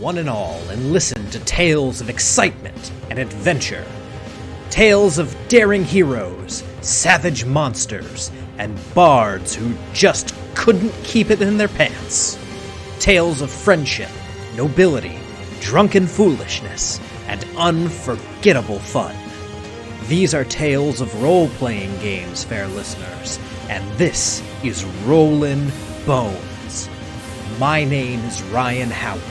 one and all, and listen to tales of excitement and adventure. Tales of daring heroes, savage monsters, and bards who just couldn't keep it in their pants. Tales of friendship, nobility, drunken foolishness, and unforgettable fun. These are tales of role-playing games, fair listeners, and this is Rollin' Bones. My name is Ryan Howard,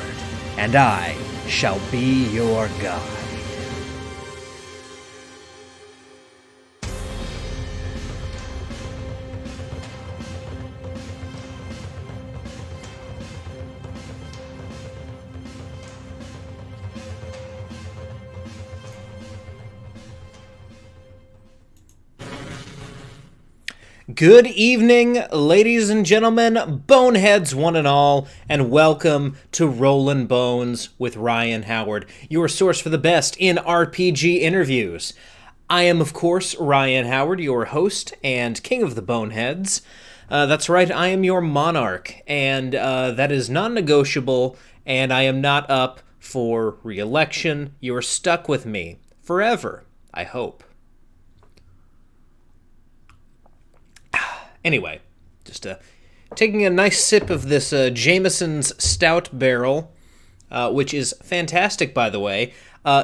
and I shall be your guide. Good evening, ladies and gentlemen, boneheads one and all, and welcome to Rollin' Bones with Ryan Howard, your source for the best in RPG interviews. I am, of course, Ryan Howard, your host and king of the boneheads. That's right, I am your monarch, and that is non-negotiable, and I am not up for re-election. You are stuck with me forever, I hope. Anyway, just taking a nice sip of this Jameson's Stout Barrel, which is fantastic, by the way.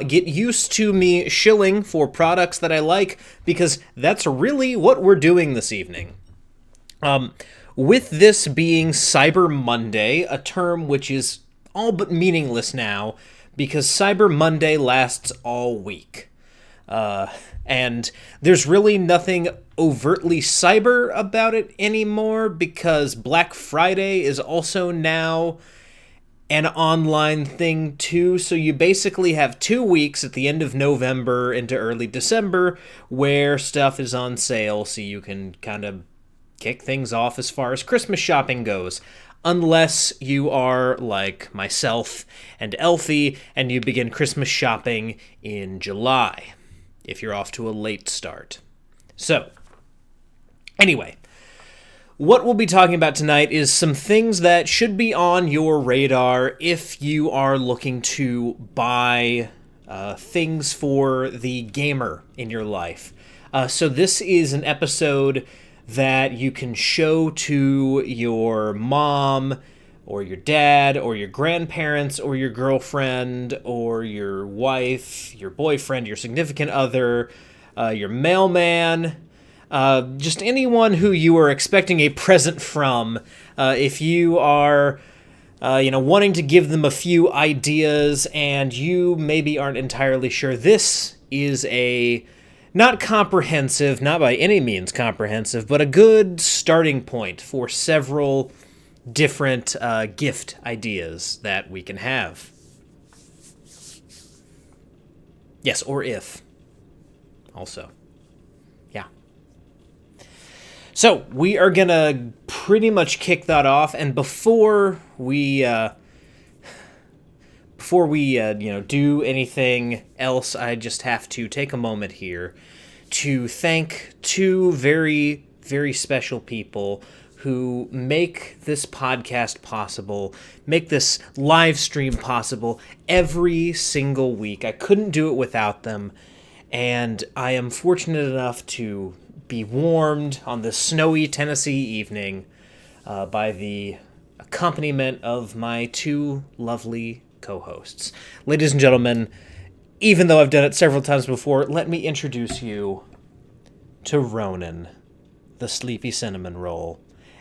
Get used to me shilling for products that I like, because that's really what we're doing this evening. With this being Cyber Monday, a term which is all but meaningless now, because Cyber Monday lasts all week. And there's really nothing overtly cyber about it anymore, because Black Friday is also now an online thing too. So you basically have 2 weeks at the end of November into early December where stuff is on sale, so you can kind of kick things off as far as Christmas shopping goes. Unless you are like myself and Elfie and you begin Christmas shopping in July, if you're off to a late start. So, anyway, what we'll be talking about tonight is some things that should be on your radar if you are looking to buy things for the gamer in your life. So this is an episode that you can show to your mom, or your dad, or your grandparents, or your girlfriend, or your wife, your boyfriend, your significant other, your mailman, just anyone who you are expecting a present from. If you are, wanting to give them a few ideas and you maybe aren't entirely sure, this is a not comprehensive, not by any means comprehensive, but a good starting point for several different gift ideas that we can have. Yes, or if. Also. Yeah. So, we are going to pretty much kick that off, and before we do anything else, I just have to take a moment here to thank two very, very special people who make this podcast possible, make this live stream possible every single week. I couldn't do it without them, and I am fortunate enough to be warmed on this snowy Tennessee evening by the accompaniment of my two lovely co-hosts. Ladies and gentlemen, even though I've done it several times before, let me introduce you to Ronan, the Sleepy Cinnamon Roll.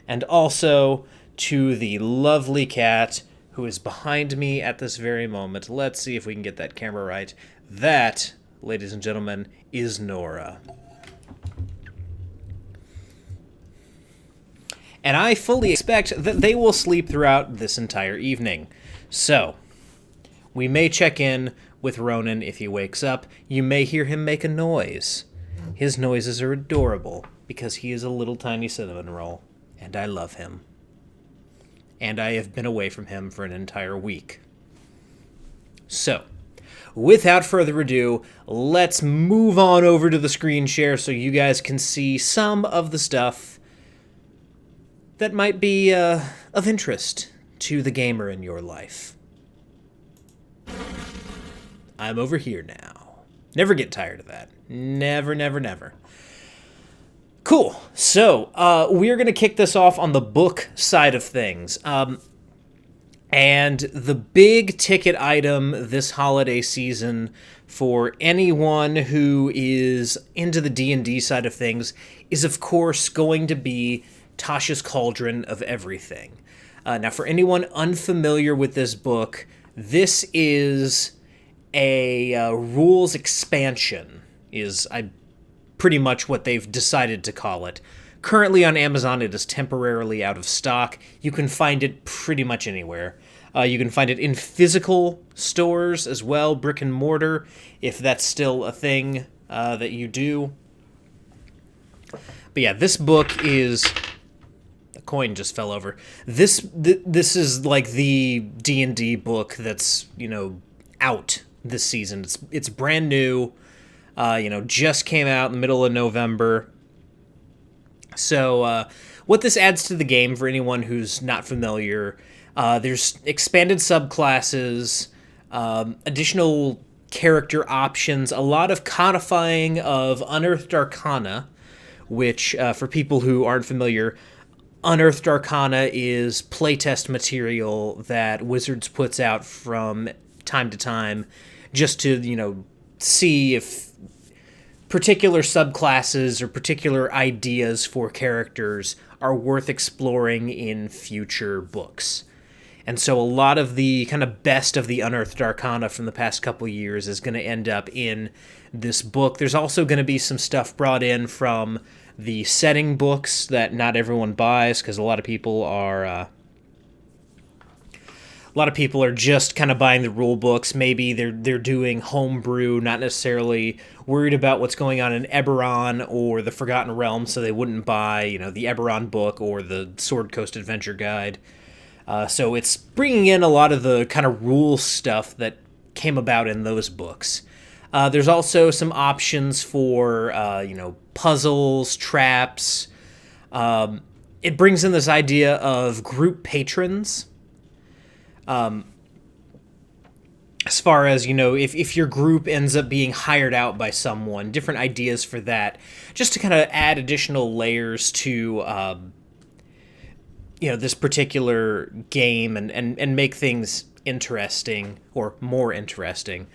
And also to the lovely cat who is behind me at this very moment. Let's see if we can get that camera right. That, ladies and gentlemen, is Nora. And I fully expect that they will sleep throughout this entire evening. So, we may check in with Ronan if he wakes up. You may hear him make a noise. His noises are adorable because he is a little tiny cinnamon roll. And I love him. And I have been away from him for an entire week. So, without further ado, let's move on over to the screen share so you guys can see some of the stuff that might be of interest to the gamer in your life. I'm over here now. Never get tired of that. Never, never, never. Cool. So, we're going to kick this off on the book side of things. And the big ticket item this holiday season for anyone who is into the D&D side of things is, of course, going to be Tasha's Cauldron of Everything. Now, for anyone unfamiliar with this book, this is a rules expansion, is pretty much what they've decided to call it. Currently on Amazon, it is temporarily out of stock. You can find it pretty much anywhere. You can find it in physical stores as well, brick and mortar, if that's still a thing that you do. But yeah, this book is... A coin just fell over. This is like the D&D book that's, out this season. It's brand new. Just came out in the middle of November. So what this adds to the game for anyone who's not familiar, there's expanded subclasses, additional character options, a lot of codifying of unearthed arcana, which for people who aren't familiar, unearthed arcana is playtest material that Wizards puts out from time to time just to, see if particular subclasses or particular ideas for characters are worth exploring in future books. And so a lot of the kind of best of the unearthed arcana from the past couple years is going to end up in this book. There's also going to be some stuff brought in from the setting books that not everyone buys, because a lot of people are just kind of buying the rule books. Maybe they're doing homebrew, not necessarily worried about what's going on in Eberron or the Forgotten Realms, so they wouldn't buy, the Eberron book or the Sword Coast Adventure Guide. So it's bringing in a lot of the kind of rule stuff that came about in those books. There's also some options for, puzzles, traps. It brings in this idea of group patrons. As far as, if your group ends up being hired out by someone, different ideas for that, just to kind of add additional layers to, this particular game and make things interesting or more interesting.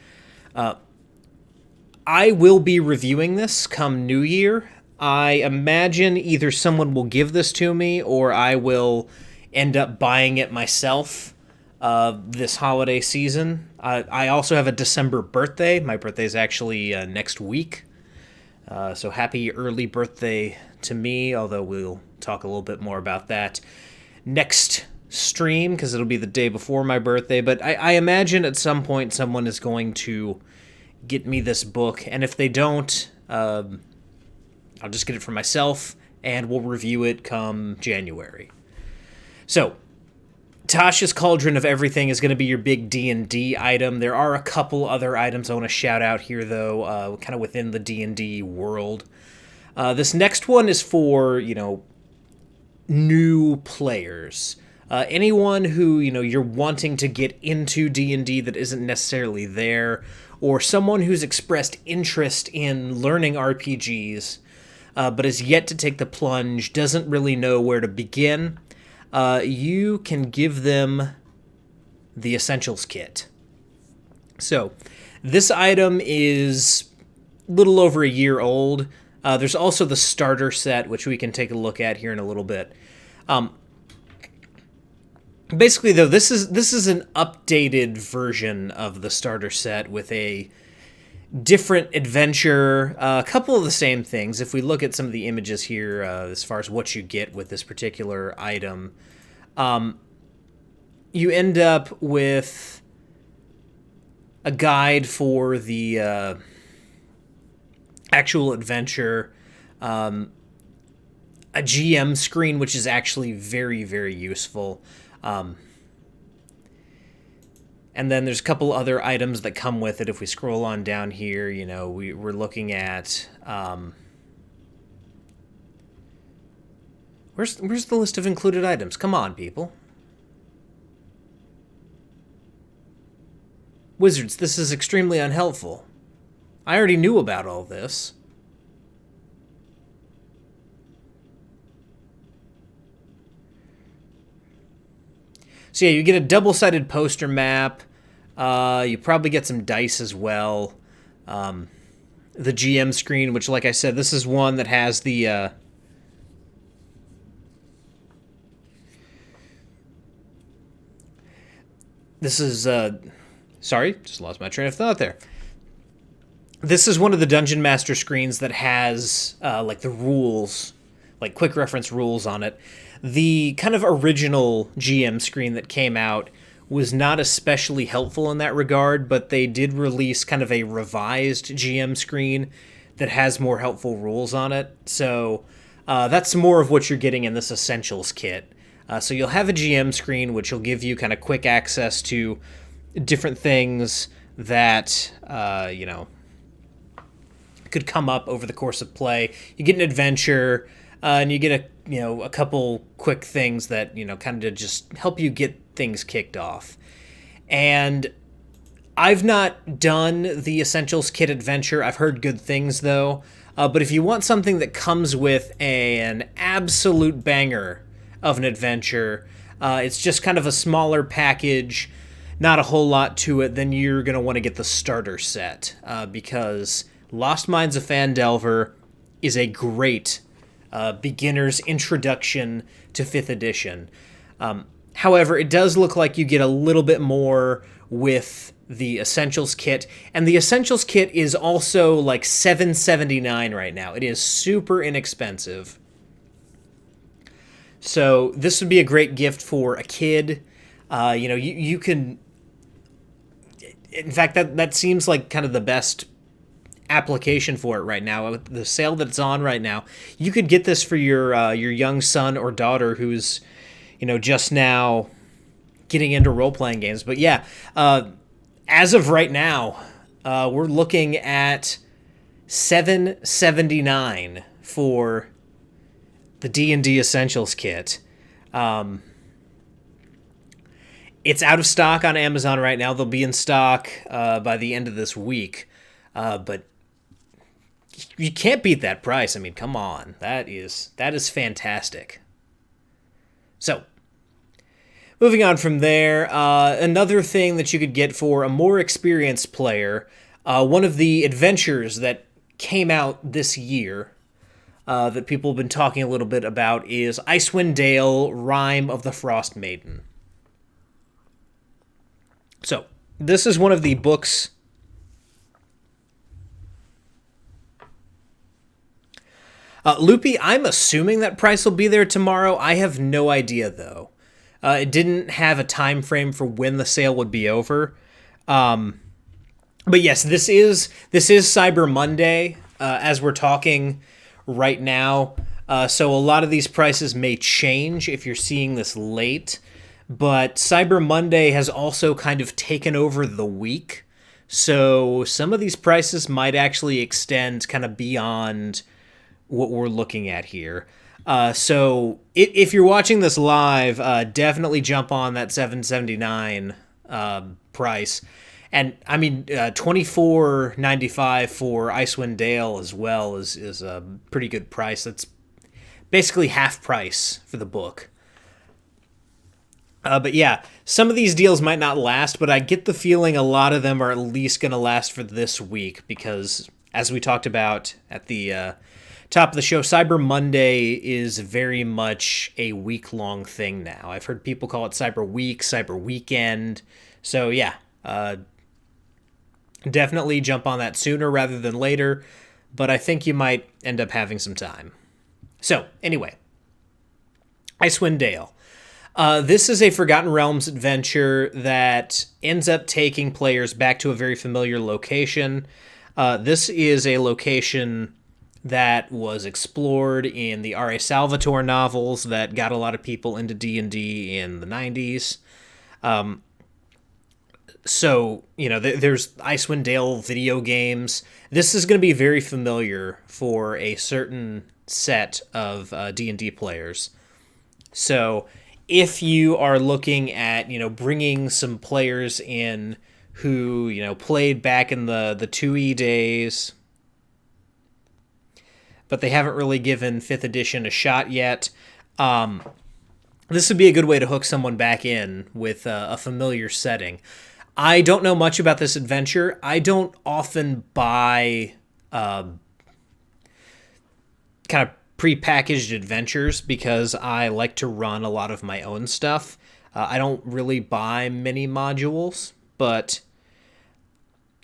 I will be reviewing this come New Year. I imagine either someone will give this to me or I will end up buying it myself this holiday season. I also have a December birthday. My birthday is actually next week. So happy early birthday to me, although we'll talk a little bit more about that next stream because it'll be the day before my birthday. But I imagine at some point someone is going to get me this book, and if they don't, I'll just get it for myself, and we'll review it come January. So, Tasha's Cauldron of Everything is going to be your big D&D item. There are a couple other items I want to shout out here, though, kind of within the D&D world. This next one is for, new players. Anyone who, you're wanting to get into D&D that isn't necessarily there, or someone who's expressed interest in learning RPGs, but is yet to take the plunge, doesn't really know where to begin, you can give them the Essentials Kit. So, this item is a little over a year old. There's also the starter set, which we can take a look at here in a little bit. Basically, though, this is an updated version of the starter set with a different adventure, a couple of the same things. If we look at some of the images here, as far as what you get with this particular item, you end up with a guide for the actual adventure, a GM screen, which is actually very, very useful. And then there's a couple other items that come with it. If we scroll on down here, we're looking at... Where's the list of included items? Come on, people. Wizards, this is extremely unhelpful. I already knew about all this. So yeah, you get a double-sided poster map. You probably get some dice as well. The GM screen, which, like I said, this is one that has the... this is... sorry, just lost my train of thought there. This is one of the Dungeon Master screens that has, like, the rules, like, quick reference rules on it. The kind of original GM screen that came out was not especially helpful in that regard, but they did release kind of a revised GM screen that has more helpful rules on it. So that's more of what you're getting in this Essentials kit. So you'll have a GM screen, which will give you kind of quick access to different things that, could come up over the course of play. You get an adventure, and you get a couple quick things that, kind of just help you get things kicked off. And I've not done the Essentials Kit adventure. I've heard good things, though. But if you want something that comes with an absolute banger of an adventure, it's just kind of a smaller package, not a whole lot to it, then you're going to want to get the starter set, because Lost Mines of Phandelver is a great beginner's introduction to 5th edition. However, it does look like you get a little bit more with the Essentials Kit, and the Essentials Kit is also like $7.79 right now. It is super inexpensive. So this would be a great gift for a kid. You can... In fact, that seems like kind of the best application for it right now. The sale that's on right now, you could get this for your young son or daughter who's, just now getting into role-playing games. But yeah, as of right now, we're looking at $7.79 for the D&D Essentials Kit. It's out of stock on Amazon right now. They'll be in stock by the end of this week. But you can't beat that price. I mean, come on. That is fantastic. So, moving on from there, another thing that you could get for a more experienced player, one of the adventures that came out this year that people have been talking a little bit about is Icewind Dale, Rime of the Frost Maiden. So, this is one of the books... Loopy, I'm assuming that price will be there tomorrow. I have no idea, though. It didn't have a time frame for when the sale would be over. But yes, this is Cyber Monday as we're talking right now. So a lot of these prices may change if you're seeing this late. But Cyber Monday has also kind of taken over the week. So some of these prices might actually extend kind of beyond what we're looking at here. So if you're watching this live, definitely jump on that $7.79 price. And I mean, $24.95 for Icewind Dale as well is a pretty good price. That's basically half price for the book. But yeah, some of these deals might not last, but I get the feeling a lot of them are at least going to last for this week because, as we talked about at the top of the show, Cyber Monday is very much a week-long thing now. I've heard people call it Cyber Week, Cyber Weekend. So yeah, definitely jump on that sooner rather than later, but I think you might end up having some time. So anyway, Icewind Dale. This is a Forgotten Realms adventure that ends up taking players back to a very familiar location. This is a location that was explored in the R.A. Salvatore novels that got a lot of people into D&D in the 90s. So, there's Icewind Dale video games. This is going to be very familiar for a certain set of D&D players. So if you are looking at, bringing some players in who, played back in the 2E days, but they haven't really given 5th edition a shot yet. This would be a good way to hook someone back in with a familiar setting. I don't know much about this adventure. I don't often buy kind of prepackaged adventures because I like to run a lot of my own stuff. I don't really buy many modules, but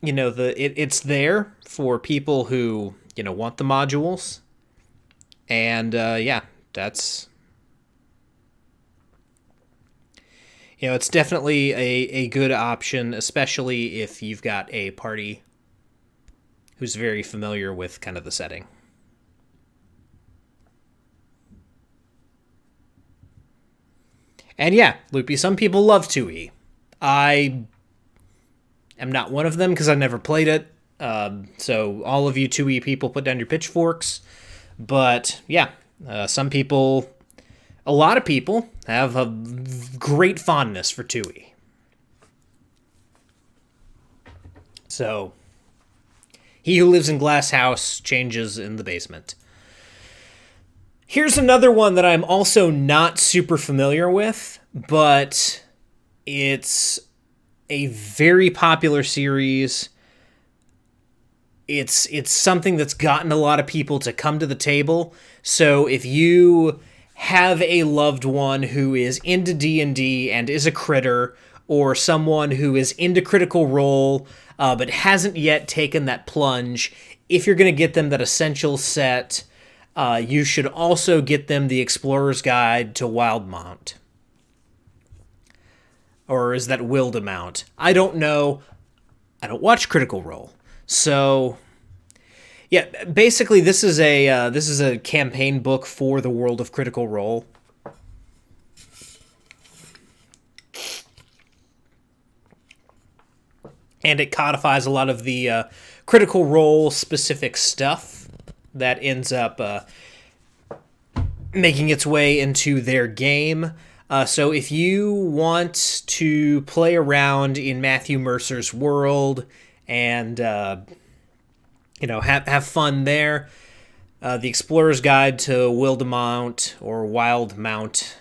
it's there for people who want the modules, and that's it's definitely a good option, especially if you've got a party who's very familiar with kind of the setting. And yeah, Loopy, some people love 2E. I am not one of them because I never played it. So all of you 2E people, put down your pitchforks. But yeah, some people, a lot of people, have a great fondness for 2E. So, he who lives in glass house changes in the basement. Here's another one that I'm also not super familiar with, but it's a very popular series. It's something that's gotten a lot of people to come to the table. So if you have a loved one who is into D&D and is a critter, or someone who is into Critical Role but hasn't yet taken that plunge, if you're going to get them that essential set, you should also get them the Explorer's Guide to Wildemount. Or is that Wildemount? I don't know. I don't watch Critical Role. So, yeah, basically this is a campaign book for the world of Critical Role. And it codifies a lot of the Critical Role specific stuff that ends up making its way into their game. So if you want to play around in Matthew Mercer's world and have fun there, the Explorer's Guide to Wildemount or Wildemount,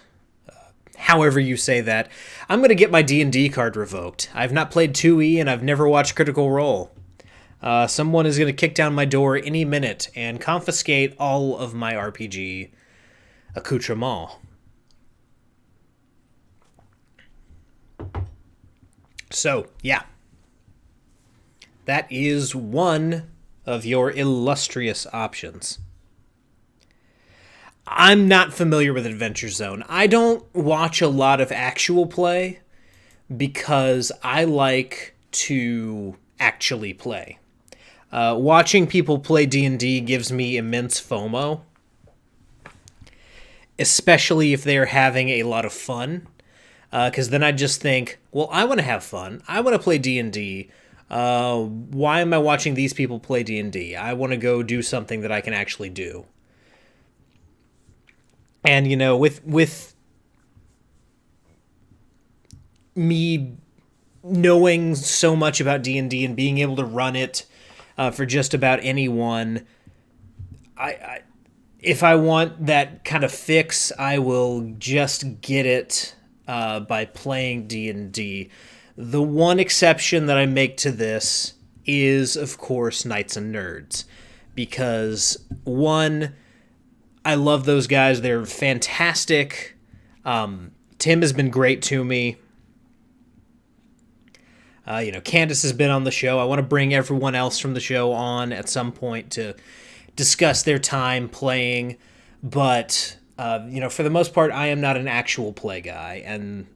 however you say that. I'm going to get my D&D card revoked. I've not played 2E and I've never watched Critical Role. Someone is going to kick down my door any minute and confiscate all of my RPG accoutrement. So, yeah. That is one of your illustrious options. I'm not familiar with Adventure Zone. I don't watch a lot of actual play because I like to actually play. Watching people play D&D gives me immense FOMO, especially if they're having a lot of fun, because then I just think, well, I want to have fun. I want to play D&D. Why am I watching these people play D&D? I want to go do something that I can actually do. And, with me knowing so much about D&D and being able to run it for just about anyone, if I want that kind of fix, I will just get it by playing D&D. The one exception that I make to this is, of course, Knights and Nerds. Because, one, I love those guys. They're fantastic. Tim has been great to me. Candace has been on the show. I want to bring everyone else from the show on at some point to discuss their time playing. But, for the most part, I am not an actual play guy. And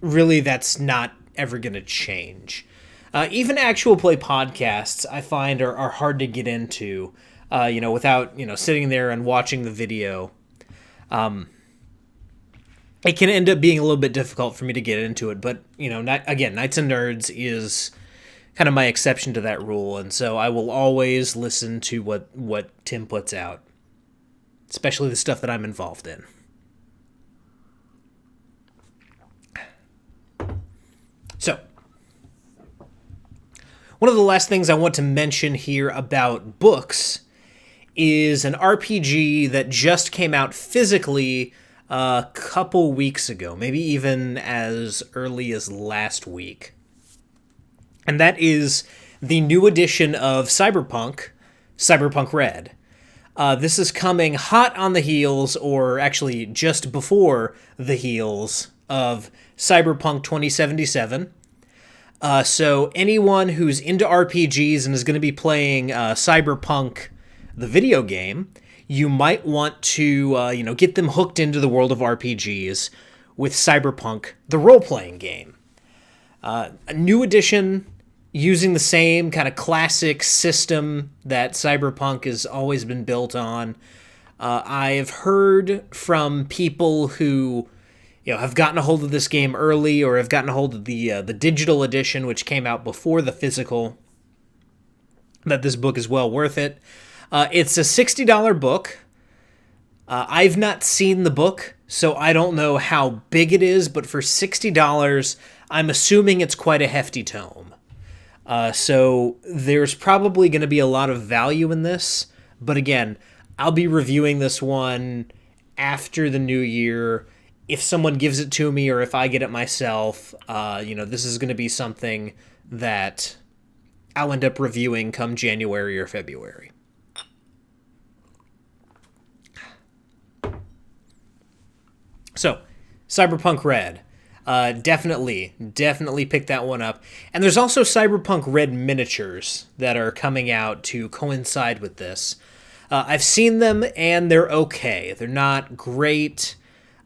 really, that's not ever going to change. Even actual play podcasts, I find, are hard to get into, without, sitting there and watching the video. It can end up being a little bit difficult for me to get into it, but, Knights and Nerds is kind of my exception to that rule, and so I will always listen to what Tim puts out, especially the stuff that I'm involved in. So, one of the last things I want to mention here about books is an RPG that just came out physically a couple weeks ago, maybe even as early as last week. And that is the new edition of Cyberpunk, Cyberpunk Red. This is coming hot on the heels, or actually just before the heels, of Cyberpunk 2077. So anyone who's into RPGs and is going to be playing Cyberpunk, the video game, you might want to get them hooked into the world of RPGs with Cyberpunk, the role-playing game. A new edition using the same kind of classic system that Cyberpunk has always been built on. I've heard from people who have gotten a hold of this game early, or have gotten a hold of the digital edition, which came out before the physical, that this book is well worth it. It's a $60 book. I've not seen the book, so I don't know how big it is, but for $60, I'm assuming it's quite a hefty tome. So there's probably going to be a lot of value in this, but again, I'll be reviewing this one after the new year. If someone gives it to me, or if I get it myself, this is going to be something that I'll end up reviewing come January or February. So, Cyberpunk Red. Definitely pick that one up. And there's also Cyberpunk Red miniatures that are coming out to coincide with this. I've seen them, and they're okay. They're not great.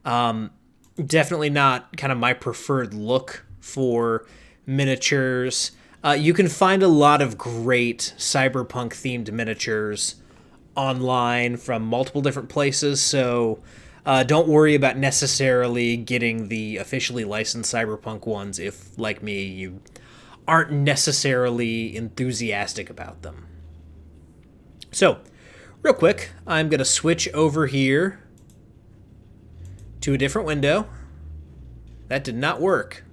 Definitely not kind of my preferred look for miniatures. You can find a lot of great Cyberpunk-themed miniatures online from multiple different places, so don't worry about necessarily getting the officially licensed Cyberpunk ones if, like me, you aren't necessarily enthusiastic about them. So, real quick, I'm going to switch over here to a different window. That did not work.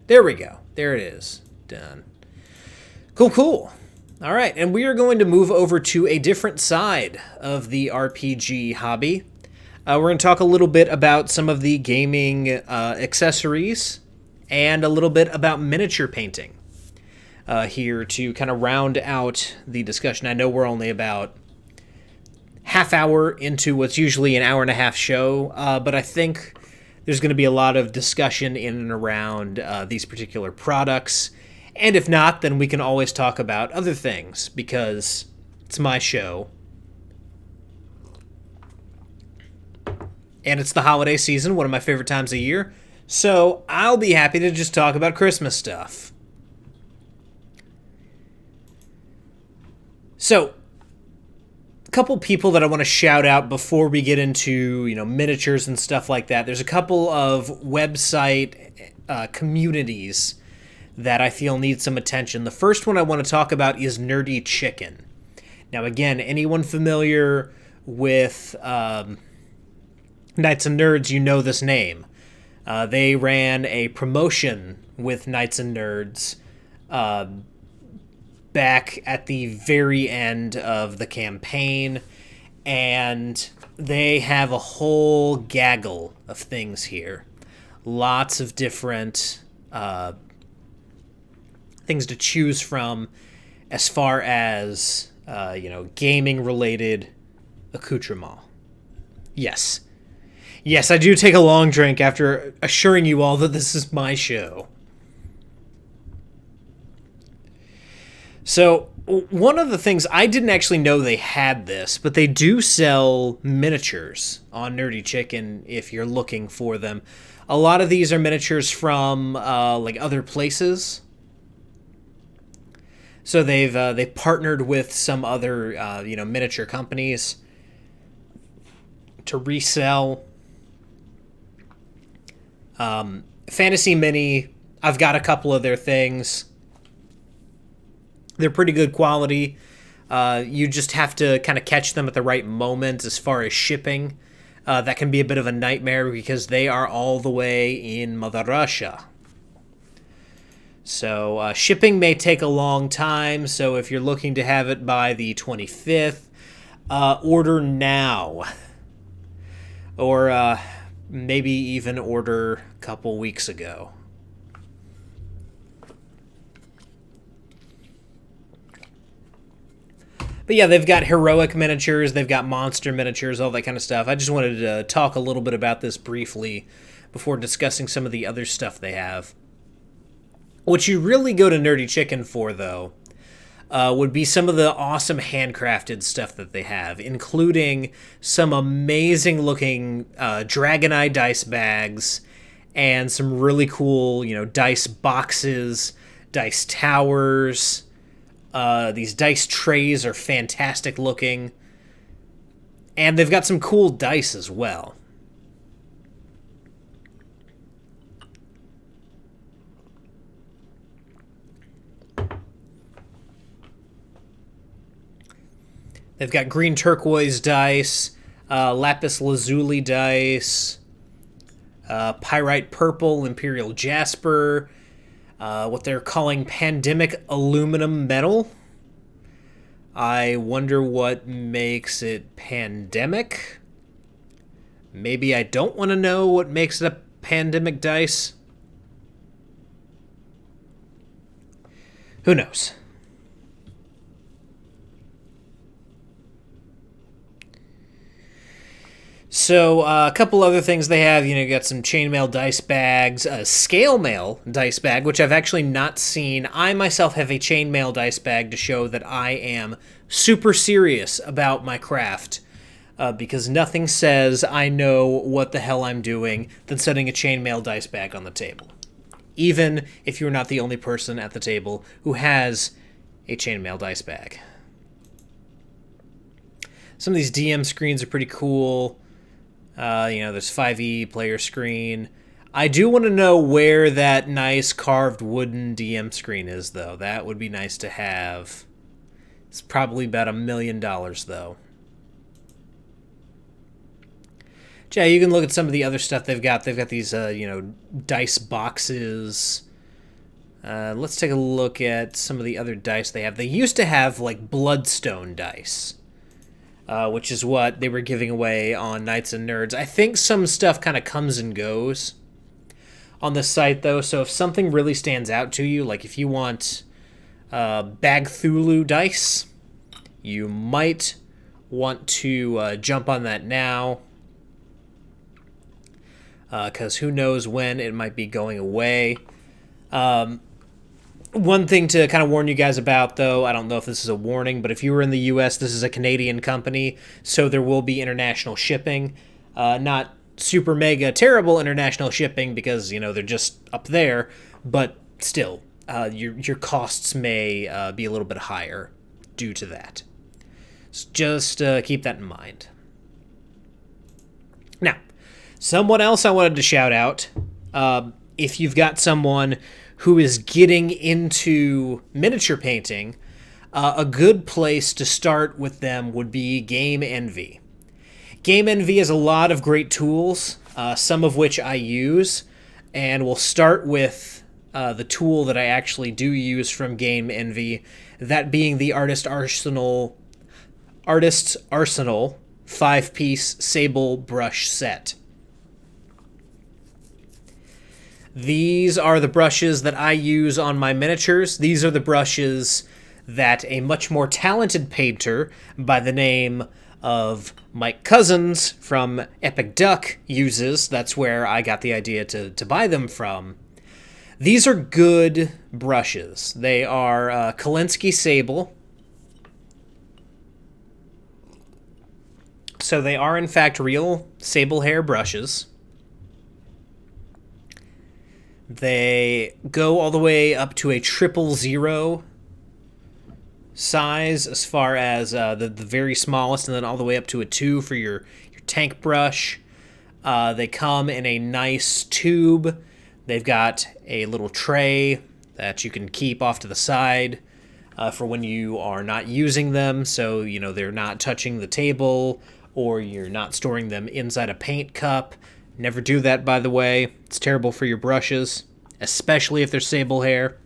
There we go. There it is. Done. Cool. All right, and we are going to move over to a different side of the RPG hobby. We're going to talk a little bit about some of the gaming accessories and a little bit about miniature painting here to kind of round out the discussion. I know we're only about half hour into what's usually an hour and a half show, but I think there's going to be a lot of discussion in and around these particular products. And if not, then we can always talk about other things, because it's my show. And it's the holiday season, one of my favorite times of year. So I'll be happy to just talk about Christmas stuff. So, a couple people that I want to shout out before we get into, miniatures and stuff like that. There's a couple of website communities that I feel need some attention. The first one I want to talk about is Nerdy Chicken. Now, again, anyone familiar with Knights and Nerds, you know this name. They ran a promotion with Knights and Nerds back at the very end of the campaign, and they have a whole gaggle of things here. Lots of different things to choose from as far as, gaming-related accoutrement. Yes, I do take a long drink after assuring you all that this is my show. So, one of the things, I didn't actually know they had this, but they do sell miniatures on Nerdy Chicken if you're looking for them. A lot of these are miniatures from, other places. So they've partnered with some other, miniature companies to resell. Fantasy Mini, I've got a couple of their things. They're pretty good quality. You just have to kind of catch them at the right moment as far as shipping. that can be a bit of a nightmare because they are all the way in Mother Russia. So shipping may take a long time, so if you're looking to have it by the 25th, order now. Or maybe even order a couple weeks ago. But yeah, they've got heroic miniatures, they've got monster miniatures, all that kind of stuff. I just wanted to talk a little bit about this briefly before discussing some of the other stuff they have. What you really go to Nerdy Chicken for, though, would be some of the awesome handcrafted stuff that they have, including some amazing-looking Dragon Eye dice bags and some really cool, dice boxes, dice towers. These dice trays are fantastic looking. And they've got some cool dice as well. They've got green turquoise dice, lapis lazuli dice, pyrite purple, imperial jasper, what they're calling pandemic aluminum metal. I wonder what makes it pandemic. Maybe I don't want to know what makes it a pandemic dice. Who knows? So a couple other things they have, you got some chainmail dice bags, a scale mail dice bag, which I've actually not seen. I myself have a chainmail dice bag to show that I am super serious about my craft, because nothing says I know what the hell I'm doing than setting a chainmail dice bag on the table. Even if you're not the only person at the table who has a chainmail dice bag. Some of these DM screens are pretty cool. There's 5e player screen. I do want to know where that nice carved wooden DM screen is, though. That would be nice to have. It's probably about $1 million, though. Yeah, you can look at some of the other stuff they've got. They've got these, dice boxes. Let's take a look at some of the other dice they have. They used to have, Bloodstone dice. Which is what they were giving away on Knights and Nerds. I think some stuff kind of comes and goes on the site, though. So if something really stands out to you, like if you want Bagthulu dice, you might want to jump on that now. Because who knows when it might be going away. One thing to kind of warn you guys about, though, I don't know if this is a warning, but if you were in the U.S., this is a Canadian company, so there will be international shipping. Not super mega terrible international shipping because, they're just up there, but still, your costs may be a little bit higher due to that. So just keep that in mind. Now, someone else I wanted to shout out, if you've got someone who is getting into miniature painting, a good place to start with them would be Game Envy. Game Envy has a lot of great tools, some of which I use, and we'll start with the tool that I actually do use from Game Envy, that being the Artist's Arsenal 5-piece sable brush set. These are the brushes that I use on my miniatures. These are the brushes that a much more talented painter by the name of Mike Cousins from Epic Duck uses. That's where I got the idea to buy them from. These are good brushes. They are Kolinsky Sable. So they are, in fact, real sable hair brushes. They go all the way up to a 000 size as far as the very smallest, and then all the way up to a 2 for your tank brush. They come in a nice tube. They've got a little tray that you can keep off to the side for when you are not using them, so they're not touching the table or you're not storing them inside a paint cup. Never do that, by the way. It's terrible for your brushes, especially if they're sable hair.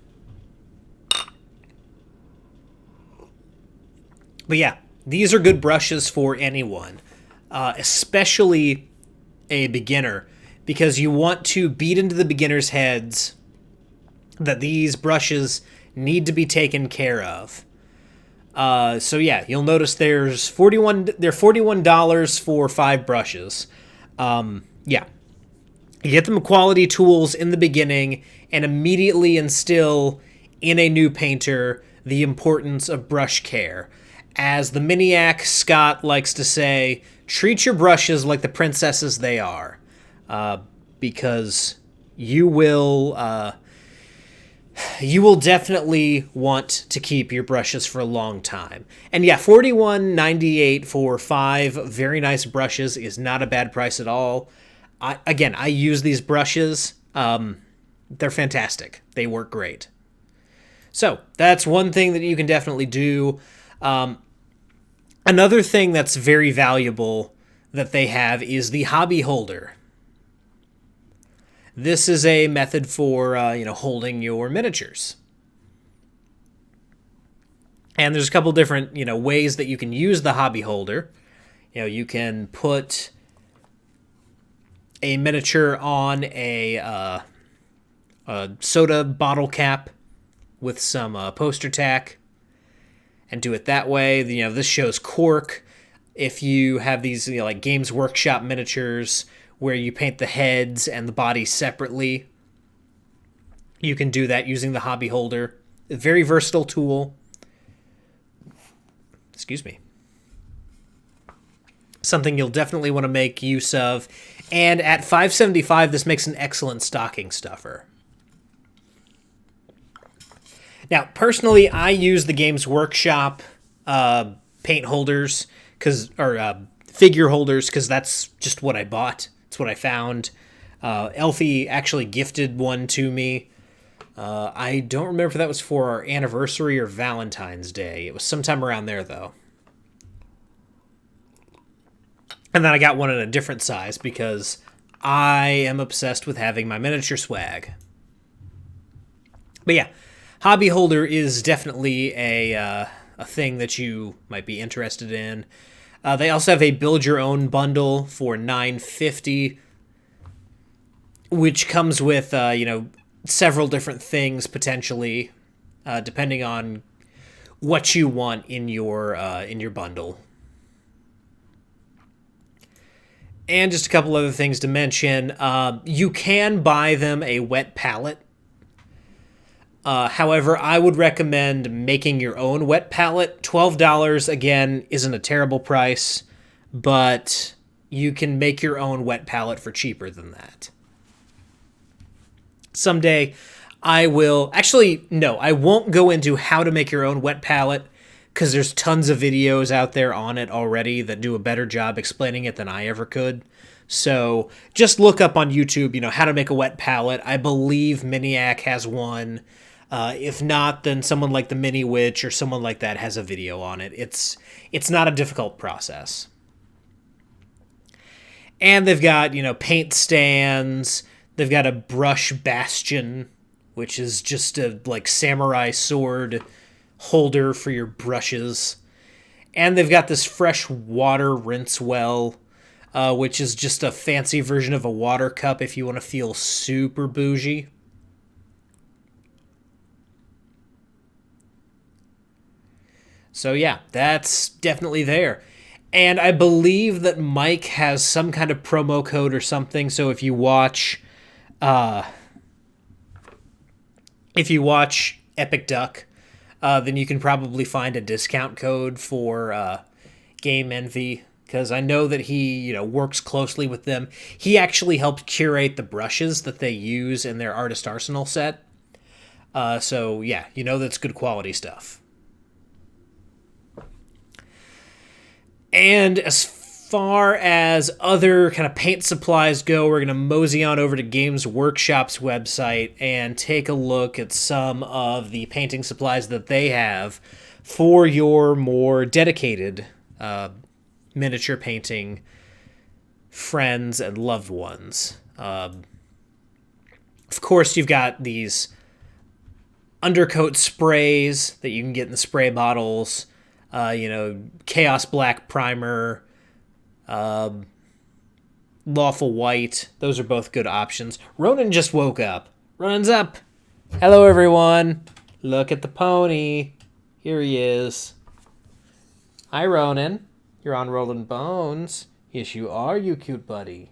But yeah, these are good brushes for anyone, especially a beginner, because you want to beat into the beginner's heads that these brushes need to be taken care of. So yeah, you'll notice they're $41 for 5 brushes. Yeah. You get them quality tools in the beginning and immediately instill in a new painter the importance of brush care. As the Miniac Scott likes to say, treat your brushes like the princesses they are. Because you will definitely want to keep your brushes for a long time. And yeah, $41.98 for 5 very nice brushes is not a bad price at all. I use these brushes. They're fantastic. They work great. So that's one thing that you can definitely do. Another thing that's very valuable that they have is the hobby holder. This is a method for holding your miniatures. And there's a couple different ways that you can use the hobby holder. You can put a miniature on a soda bottle cap with some poster tack and do it that way. This shows cork. If you have these like Games Workshop miniatures where you paint the heads and the body separately, you can do that using the hobby holder. A very versatile tool. Excuse me. Something you'll definitely want to make use of. And at $5.75, this makes an excellent stocking stuffer. Now, personally, I use the Games Workshop paint holders, figure holders, because that's just what I bought. It's what I found. Elfie actually gifted one to me. I don't remember if that was for our anniversary or Valentine's Day. It was sometime around there, though. And then I got one in a different size because I am obsessed with having my miniature swag. But yeah, hobby holder is definitely a thing that you might be interested in. They also have a build your own bundle for $9.50, which comes with several different things potentially, depending on what you want in your bundle. And just a couple other things to mention. You can buy them a wet palette. However, I would recommend making your own wet palette. $12, again, isn't a terrible price, but you can make your own wet palette for cheaper than that. Someday, I will... Actually, no, I won't go into how to make your own wet palette, because there's tons of videos out there on it already that do a better job explaining it than I ever could. So just look up on YouTube, how to make a wet palette. I believe Miniac has one. If not, then someone like the Mini Witch or someone like that has a video on it. It's not a difficult process. And they've got, paint stands. They've got a brush bastion, which is just a samurai sword holder for your brushes. And they've got this fresh water rinse well, which is just a fancy version of a water cup if you want to feel super bougie. So yeah, that's definitely there. And I believe that Mike has some kind of promo code or something, so if you watch Epic Duck, then you can probably find a discount code for Game Envy, because I know that he works closely with them. He actually helped curate the brushes that they use in their Artist Arsenal set. So yeah, that's good quality stuff. And as far as other kind of paint supplies go, we're going to mosey on over to Games Workshop's website and take a look at some of the painting supplies that they have for your more dedicated miniature painting friends and loved ones. Of course, you've got these undercoat sprays that you can get in the spray bottles, Chaos Black Primer, Lawful White. Those are both good options. Ronan just woke up. Ronan's up. Hello, everyone. Look at the pony. Here he is. Hi, Ronan. You're on Rollin' Bones. Yes, you are, you cute buddy.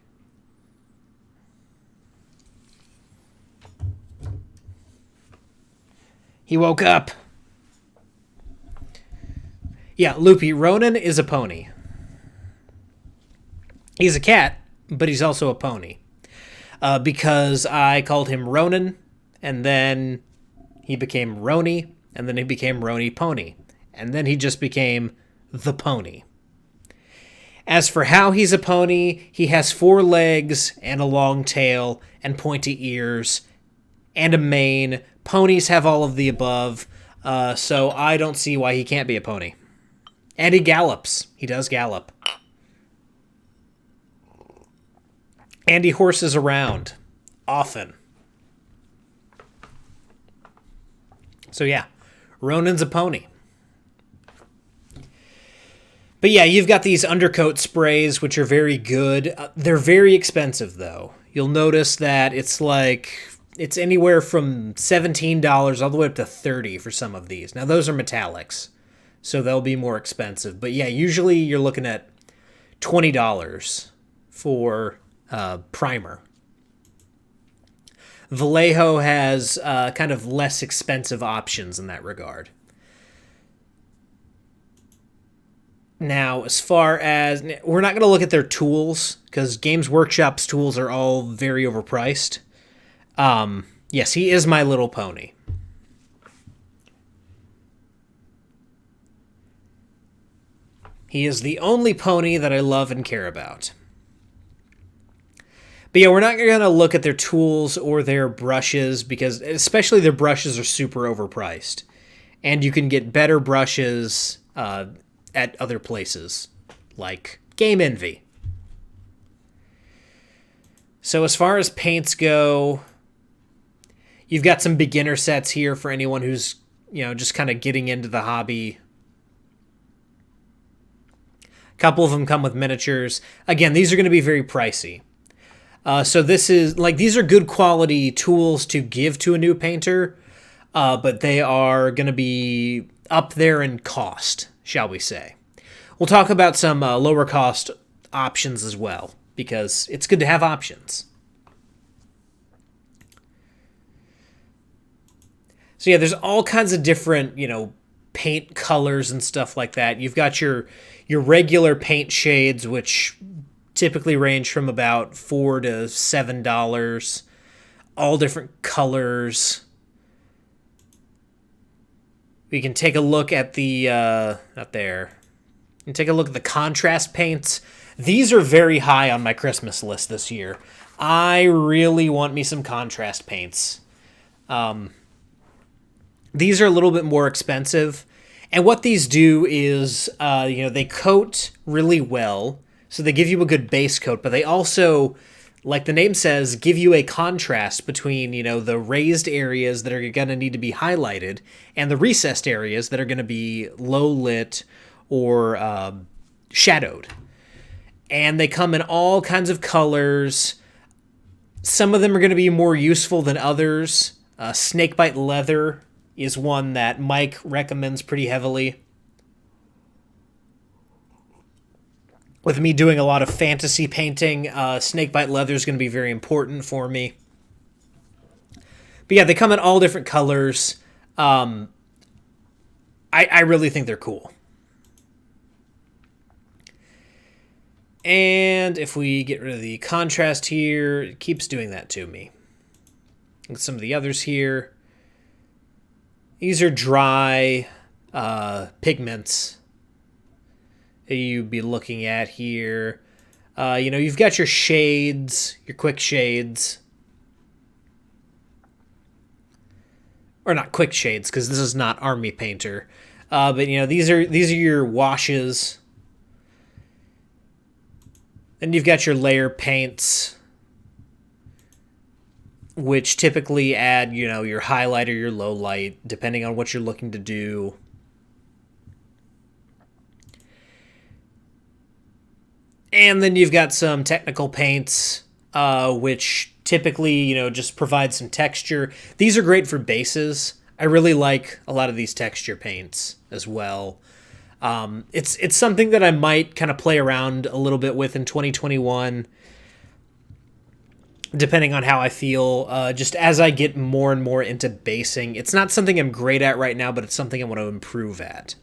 He woke up. Yeah, Loopy, Ronan is a pony. He's a cat, but he's also a pony. Because I called him Ronan, and then he became Roni, and then he became Roni Pony. And then he just became the pony. As for how he's a pony, he has 4 legs and a long tail and pointy ears and a mane. Ponies have all of the above, so I don't see why he can't be a pony. And he gallops. He does gallop. And he horses around. Often. So yeah, Ronan's a pony. But yeah, you've got these undercoat sprays, which are very good. They're very expensive, though. You'll notice that it's anywhere from $17 all the way up to $30 for some of these. Now, those are metallics, so they'll be more expensive. But yeah, usually you're looking at $20 for primer. Vallejo has kind of less expensive options in that regard. Now, as far as... We're not going to look at their tools, because Games Workshop's tools are all very overpriced. Yes, he is My Little Pony. He is the only pony that I love and care about. But yeah, we're not going to look at their tools or their brushes, because especially their brushes are super overpriced. And you can get better brushes at other places, like Game Envy. So as far as paints go, you've got some beginner sets here for anyone who's, just kind of getting into the hobby. A couple of them come with miniatures. Again, these are going to be very pricey. So these are good quality tools to give to a new painter, but they are going to be up there in cost, shall we say. We'll talk about some lower cost options as well, because it's good to have options. So yeah, there's all kinds of different, paint colors and stuff like that. You've got your regular paint shades, which typically range from about $4 to $7. All different colors. We can take a look at the not there. You can take a look at the contrast paints. These are very high on my Christmas list this year. I really want me some contrast paints. These are a little bit more expensive. And what these do is, they coat really well. So they give you a good base coat, but they also, like the name says, give you a contrast between, the raised areas that are going to need to be highlighted and the recessed areas that are going to be low lit or shadowed. And they come in all kinds of colors. Some of them are going to be more useful than others. Snakebite leather is one that Mike recommends pretty heavily. With me doing a lot of fantasy painting, snakebite leather is going to be very important for me. But yeah, they come in all different colors. I really think they're cool. And if we get rid of the contrast here, it keeps doing that to me. And some of the others here. These are dry pigments that you'd be looking at here. You've got your shades, your quick shades. Or not quick shades, because this is not Army Painter. But these are your washes. Then you've got your layer paints, which typically add, your highlight or your low light, depending on what you're looking to do. And then you've got some technical paints, which typically, just provide some texture. These are great for bases. I really like a lot of these texture paints as well. It's something that I might kind of play around a little bit with in 2021, depending on how I feel, just as I get more and more into basing. It's not something I'm great at right now, but it's something I want to improve at.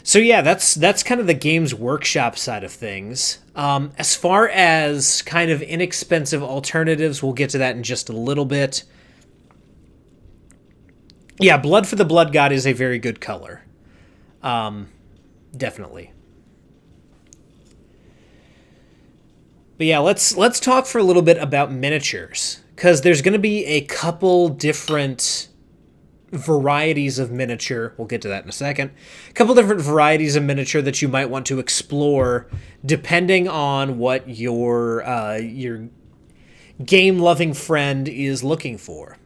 So yeah, that's kind of the Games Workshop side of things. As far as kind of inexpensive alternatives, we'll get to that in just a little bit. Yeah, Blood for the Blood God is a very good color. Definitely. But yeah, let's talk for a little bit about miniatures, because there's going to be a couple different varieties of miniature. We'll get to that in a second. A couple different varieties of miniature that you might want to explore, depending on what your game-loving friend is looking for.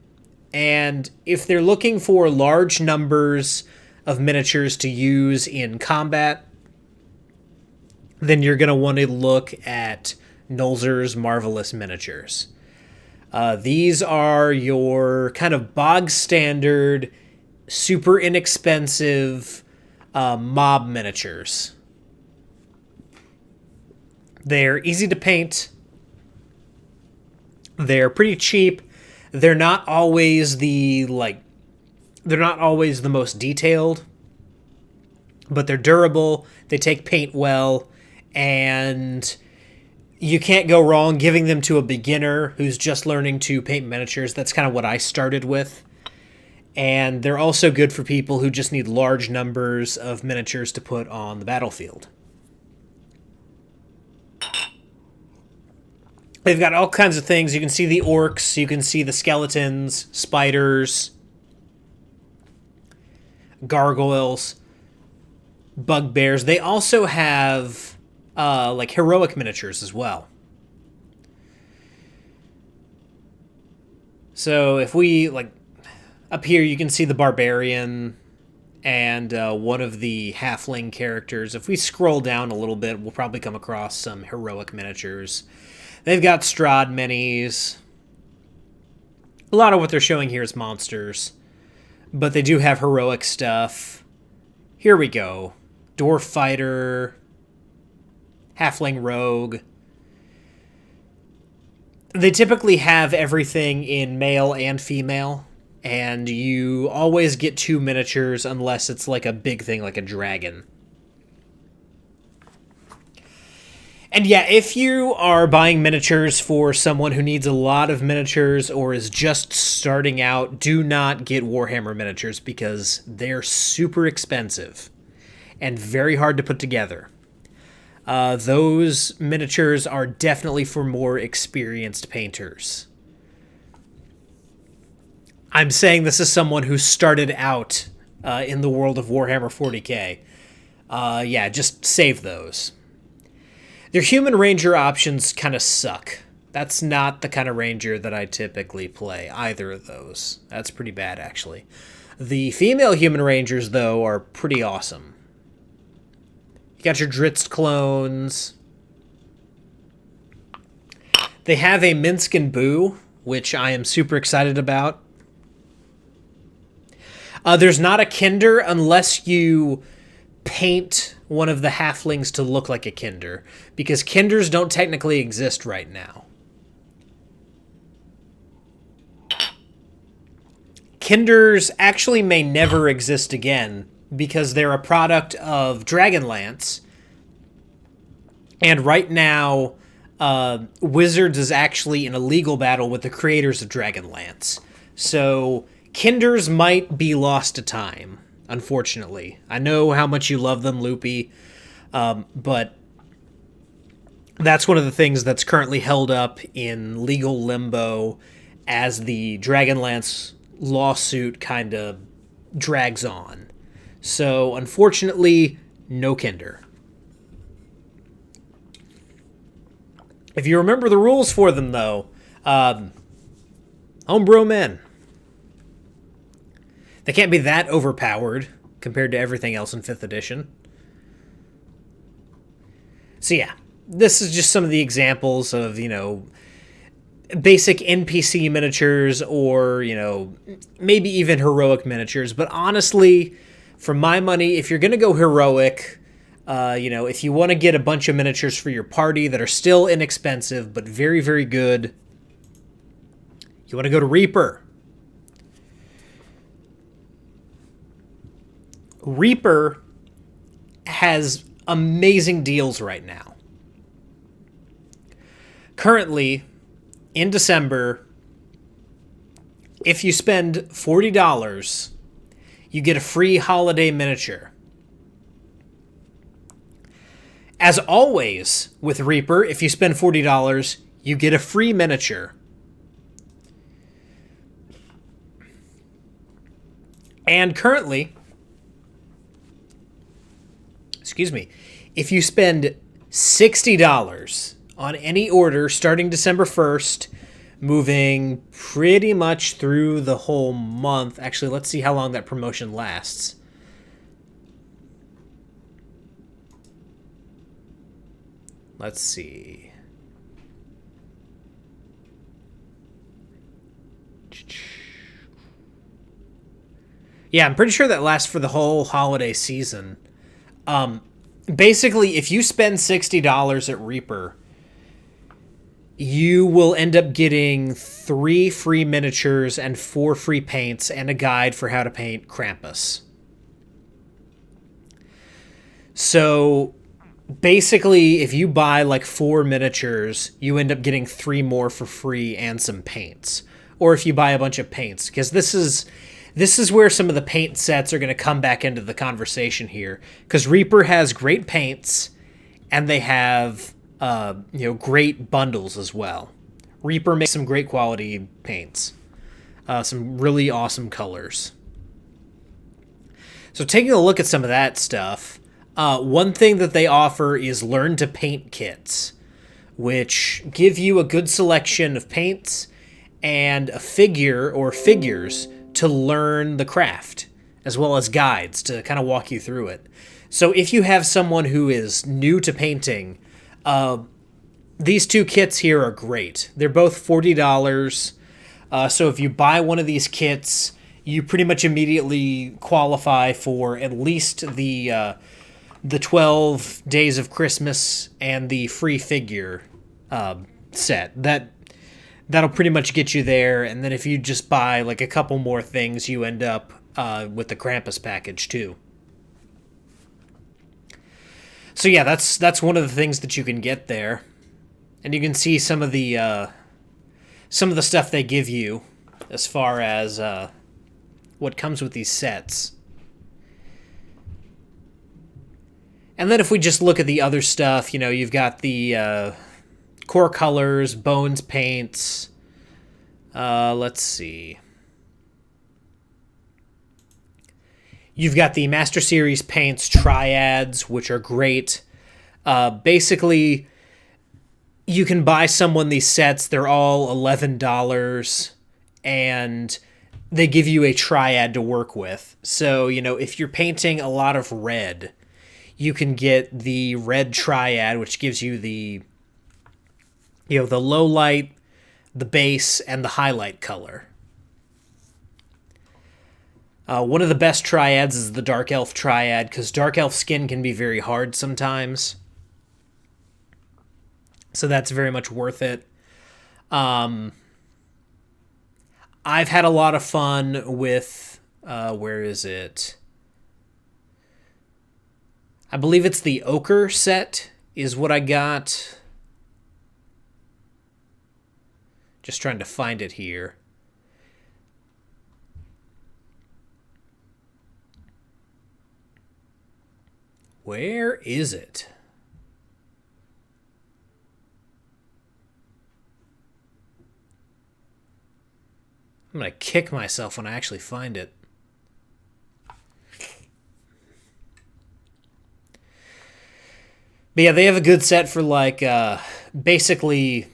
And if they're looking for large numbers of miniatures to use in combat, then you're going to want to look at Nolzur's Marvelous Miniatures. These are your kind of bog standard, super inexpensive mob miniatures. They're easy to paint. They're pretty cheap. They're not always the most detailed, but they're durable. They take paint well, and you can't go wrong giving them to a beginner who's just learning to paint miniatures. That's kind of what I started with. And they're also good for people who just need large numbers of miniatures to put on the battlefield. They've got all kinds of things. You can see the orcs, you can see the skeletons, spiders, gargoyles, bugbears. They also have heroic miniatures as well. So if we, up here you can see the barbarian and one of the halfling characters. If we scroll down a little bit, we'll probably come across some heroic miniatures. They've got Strahd minis. A lot of what they're showing here is monsters, but they do have heroic stuff. Here we go. Dwarf fighter, halfling rogue. They typically have everything in male and female, and you always get 2 miniatures unless it's like a big thing like a dragon. And yeah, if you are buying miniatures for someone who needs a lot of miniatures or is just starting out, do not get Warhammer miniatures because they're super expensive and very hard to put together. Those miniatures are definitely for more experienced painters. I'm saying this as someone who started out in the world of Warhammer 40k. Yeah, just save those. Their human ranger options kind of suck. That's not the kind of ranger that I typically play, either of those. That's pretty bad, actually. The female human rangers, though, are pretty awesome. You got your Dritz clones. They have a Minsk and Boo, which I am super excited about. There's not a Kinder unless you paint one of the halflings to look like a Kinder, because Kinders don't technically exist right now. Kinders actually may never exist again because they're a product of Dragonlance, and right now Wizards is actually in a legal battle with the creators of Dragonlance. So Kinders might be lost to time, unfortunately. I know how much you love them, Loopy, but that's one of the things that's currently held up in legal limbo as the Dragonlance lawsuit kind of drags on. So, unfortunately, no Kinder. If you remember the rules for them, though, homebrew men. They can't be that overpowered compared to everything else in 5th edition. So yeah, this is just some of the examples of, basic NPC miniatures or, maybe even heroic miniatures. But honestly, for my money, if you're going to go heroic, if you want to get a bunch of miniatures for your party that are still inexpensive but very, very good, you want to go to Reaper. Reaper has amazing deals right now. Currently, in December, if you spend $40, you get a free holiday miniature. As always with Reaper, if you spend $40, you get a free miniature. And currently, if you spend $60 on any order starting December 1st, moving pretty much through the whole month. Actually, let's see how long that promotion lasts. Let's see. Yeah, I'm pretty sure that lasts for the whole holiday season. Basically, if you spend $60 at Reaper, you will end up getting 3 free miniatures and 4 free paints and a guide for how to paint Krampus. So basically, if you buy like 4 miniatures, you end up getting 3 more for free and some paints. Or if you buy a bunch of paints, because this is where some of the paint sets are going to come back into the conversation here. Because Reaper has great paints, and they have great bundles as well. Reaper makes some great quality paints, some really awesome colors. So taking a look at some of that stuff, one thing that they offer is Learn to Paint kits, which give you a good selection of paints and a figure or figures to learn the craft, as well as guides to kind of walk you through it. So if you have someone who is new to painting, these 2 kits here are great. They're both $40. So if you buy one of these kits, you pretty much immediately qualify for at least the 12 Days of Christmas and the free figure set. That'll pretty much get you there. And then if you just buy like a couple more things, you end up with the Krampus package too. So yeah, that's one of the things that you can get there. And you can see some of the stuff they give you as far as what comes with these sets. And then if we just look at the other stuff, you've got the core colors, bones paints. Let's see. You've got the Master Series paints triads, which are great. Basically, you can buy someone these sets. They're all $11, and they give you a triad to work with. So, if you're painting a lot of red, you can get the red triad, which gives you the low light, the base, and the highlight color. One of the best triads is the Dark Elf triad, because Dark Elf skin can be very hard sometimes. So that's very much worth it. I've had a lot of fun with, where is it? I believe it's the Ochre set is what I got. Just trying to find it here. Where is it? I'm going to kick myself when I actually find it. But yeah, they have a good set for like basically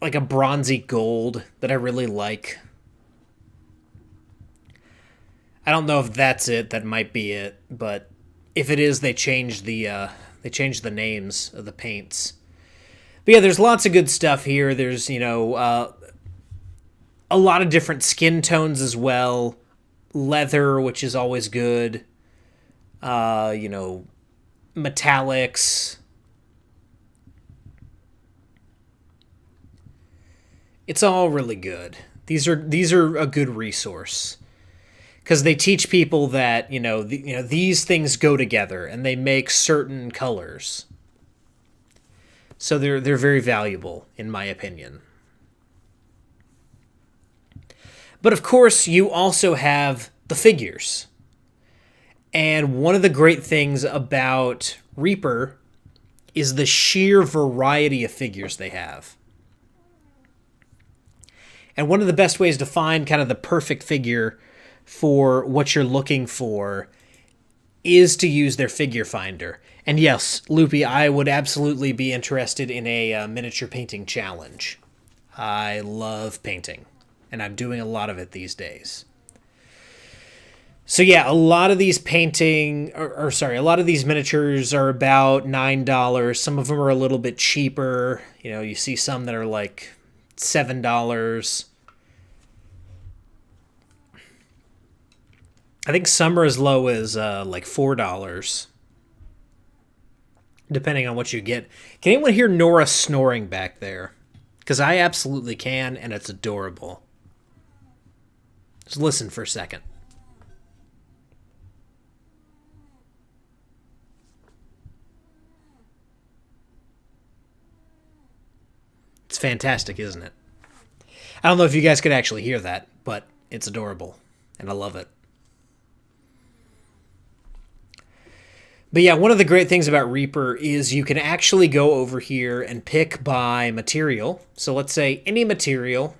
like a bronzy gold that I really like. I don't know if that's it. That might be it, but if it is, they changed the names of the paints. But yeah, there's lots of good stuff here. There's a lot of different skin tones as well. Leather, which is always good. Metallics. It's all really good. These are a good resource because they teach people that these things go together and they make certain colors. So they're very valuable in my opinion. But of course, you also have the figures. And one of the great things about Reaper is the sheer variety of figures they have. And one of the best ways to find kind of the perfect figure for what you're looking for is to use their figure finder. And yes, Loopy, I would absolutely be interested in a miniature painting challenge. I love painting, and I'm doing a lot of it these days. So yeah, a lot of these a lot of these miniatures are about $9. Some of them are a little bit cheaper. You see some that are like $7. I think some are as low as like $4, depending on what you get. Can anyone hear Nora snoring back there? Because I absolutely can, and it's adorable. Just listen for a second. It's fantastic, isn't it? I don't know if you guys could actually hear that, but it's adorable, and I love it. But yeah, one of the great things about Reaper is you can actually go over here and pick by material. So let's say any material.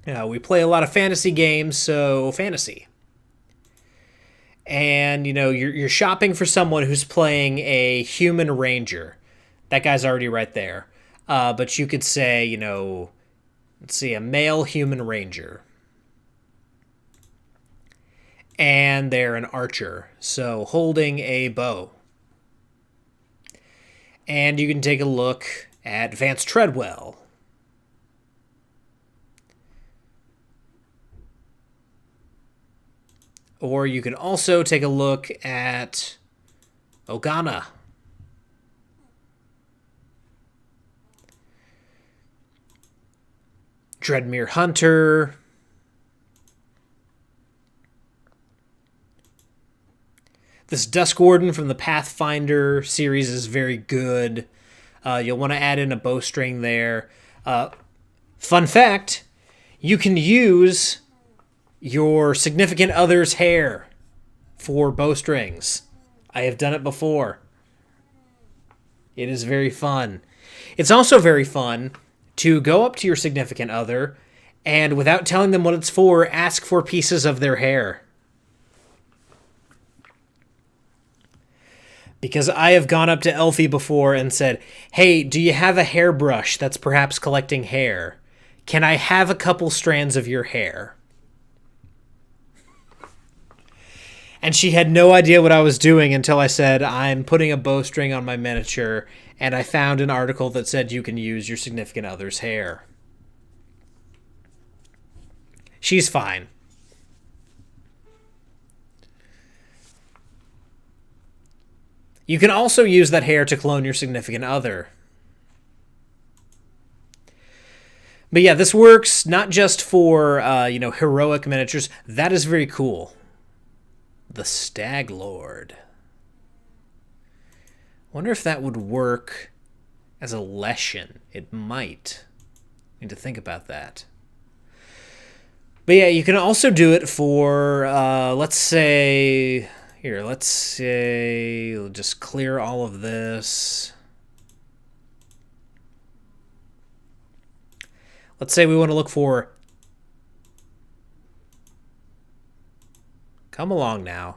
We play a lot of fantasy games, so fantasy. And, you're shopping for someone who's playing a human ranger. That guy's already right there. But you could say, let's see, a male human ranger. And they're an archer, so holding a bow. And you can take a look at Vance Treadwell. Or you can also take a look at Ogana. Dreadmere Hunter. This Dusk Warden from the Pathfinder series is very good. You'll want to add in a bowstring there. Fun fact, you can use your significant other's hair for bowstrings. I have done it before. It is very fun. It's also very fun to go up to your significant other and, without telling them what it's for, ask for pieces of their hair. Because I have gone up to Elfie before and said, "Hey, do you have a hairbrush that's perhaps collecting hair? Can I have a couple strands of your hair?" And she had no idea what I was doing until I said, "I'm putting a bowstring on my miniature, and I found an article that said you can use your significant other's hair." She's fine. You can also use that hair to clone your significant other. But yeah, this works not just for, heroic miniatures. That is very cool. The Stag Lord. Wonder if that would work as a Leshen. It might. Need to think about that. But yeah, you can also do it for, let's say... Here, let's say, we'll just clear all of this. Let's say we want to look for... Come along now.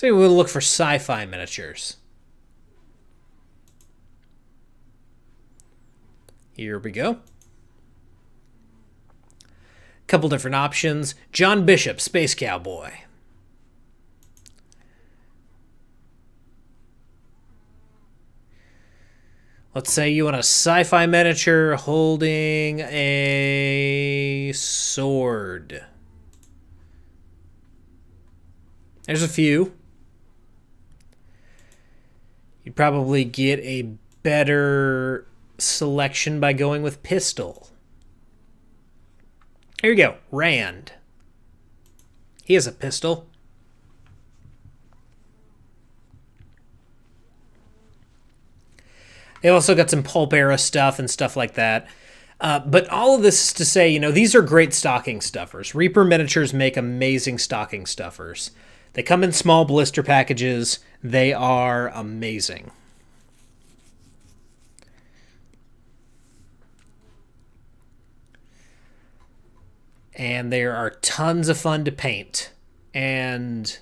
So we'll look for sci-fi miniatures. Here we go. Couple different options. John Bishop, Space Cowboy. Let's say you want a sci-fi miniature holding a sword. There's a few. You'd probably get a better selection by going with pistol. Here you go, Rand. He has a pistol. They've also got some pulp era stuff and stuff like that. But all of this is to say, these are great stocking stuffers. Reaper miniatures make amazing stocking stuffers. They come in small blister packages. They are amazing. And they are tons of fun to paint. And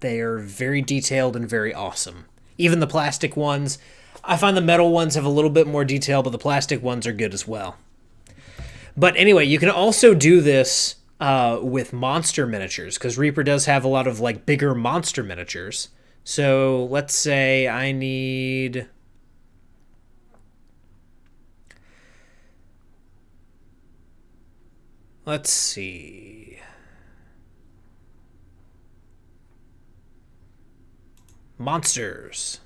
they are very detailed and very awesome. Even the plastic ones, I find the metal ones have a little bit more detail, but the plastic ones are good as well. But anyway, you can also do this with monster miniatures, because Reaper does have a lot of like bigger monster miniatures. So let's say I need... Let's see. Monsters.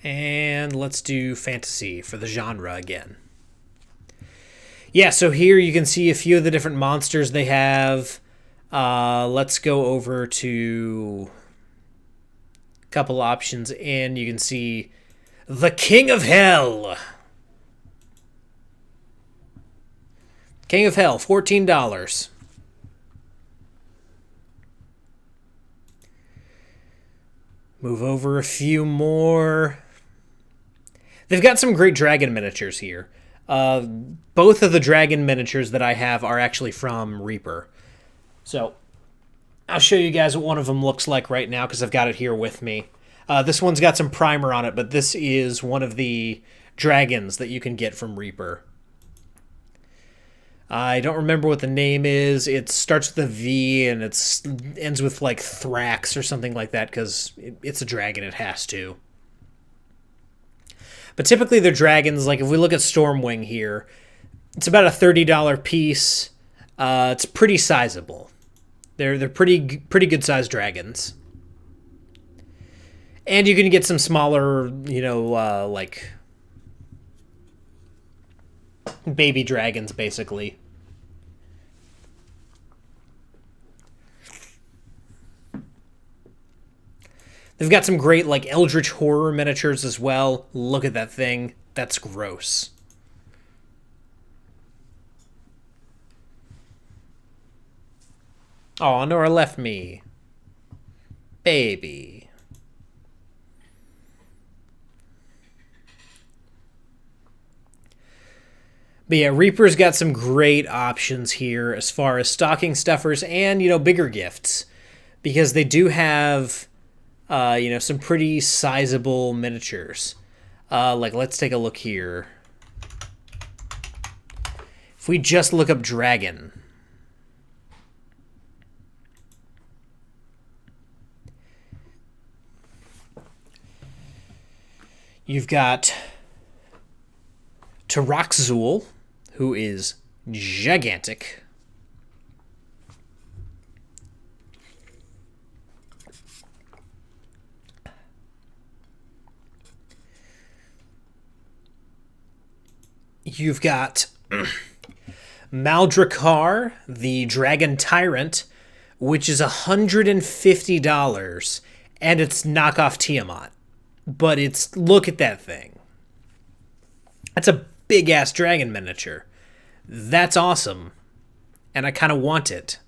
And let's do fantasy for the genre again. Yeah, so here you can see a few of the different monsters they have. Let's go over to a couple options, and you can see the King of Hell. King of Hell, $14. Move over a few more. They've got some great dragon miniatures here. Both of the dragon miniatures that I have are actually from Reaper. So I'll show you guys what one of them looks like right now because I've got it here with me. This one's got some primer on it, but this is one of the dragons that you can get from Reaper. I don't remember what the name is. It starts with a V and it ends with like Thrax or something like that because it's a dragon. It has to. But typically they're dragons. Like if we look at Stormwing here, it's about a $30 piece. It's pretty sizable. They're pretty good sized dragons. And you can get some smaller, like baby dragons, basically. They've got some great, like, Eldritch Horror miniatures as well. Look at that thing. That's gross. Oh, Nora left me. Baby. But yeah, Reaper's got some great options here as far as stocking stuffers and, bigger gifts. Because they do have, some pretty sizable miniatures. Like, let's take a look here. If we just look up dragon. You've got Taraxzul, who is gigantic. You've got Maldrakar, the Dragon Tyrant, which is $150, and it's knockoff Tiamat. But look at that thing. That's a big-ass dragon miniature. That's awesome. And I kind of want it.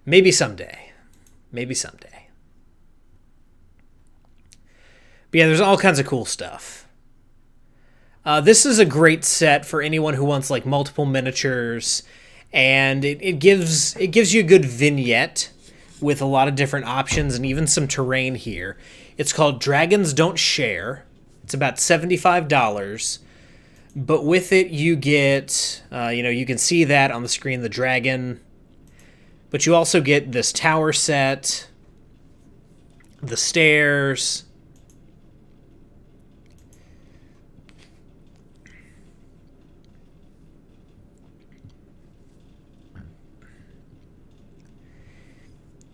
Maybe someday. Maybe someday. But yeah, there's all kinds of cool stuff. This is a great set for anyone who wants like multiple miniatures and it gives you a good vignette with a lot of different options and even some terrain here. It's called Dragons Don't Share. It's about $75, but with it you get, you can see that on the screen, the dragon, but you also get this tower set, the stairs,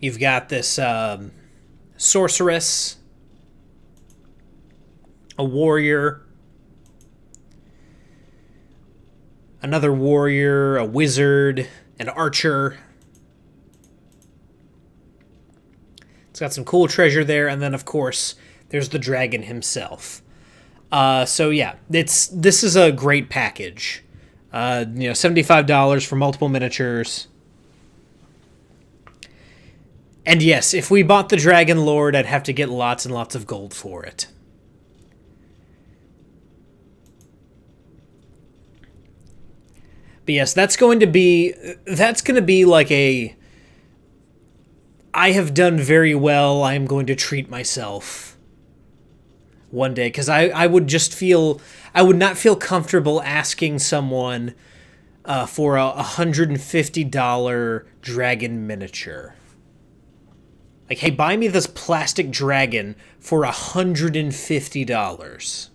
you've got this sorceress, a warrior, another warrior, a wizard, an archer. It's got some cool treasure there, and then of course there's the dragon himself. So yeah, this is a great package. $75 for multiple miniatures. And yes, if we bought the Dragon Lord, I'd have to get lots and lots of gold for it. But yes, that's going to be like a, I have done very well, I am going to treat myself one day, because I would not feel comfortable asking someone for a $150 dragon miniature. Like, hey, buy me this plastic dragon for $150.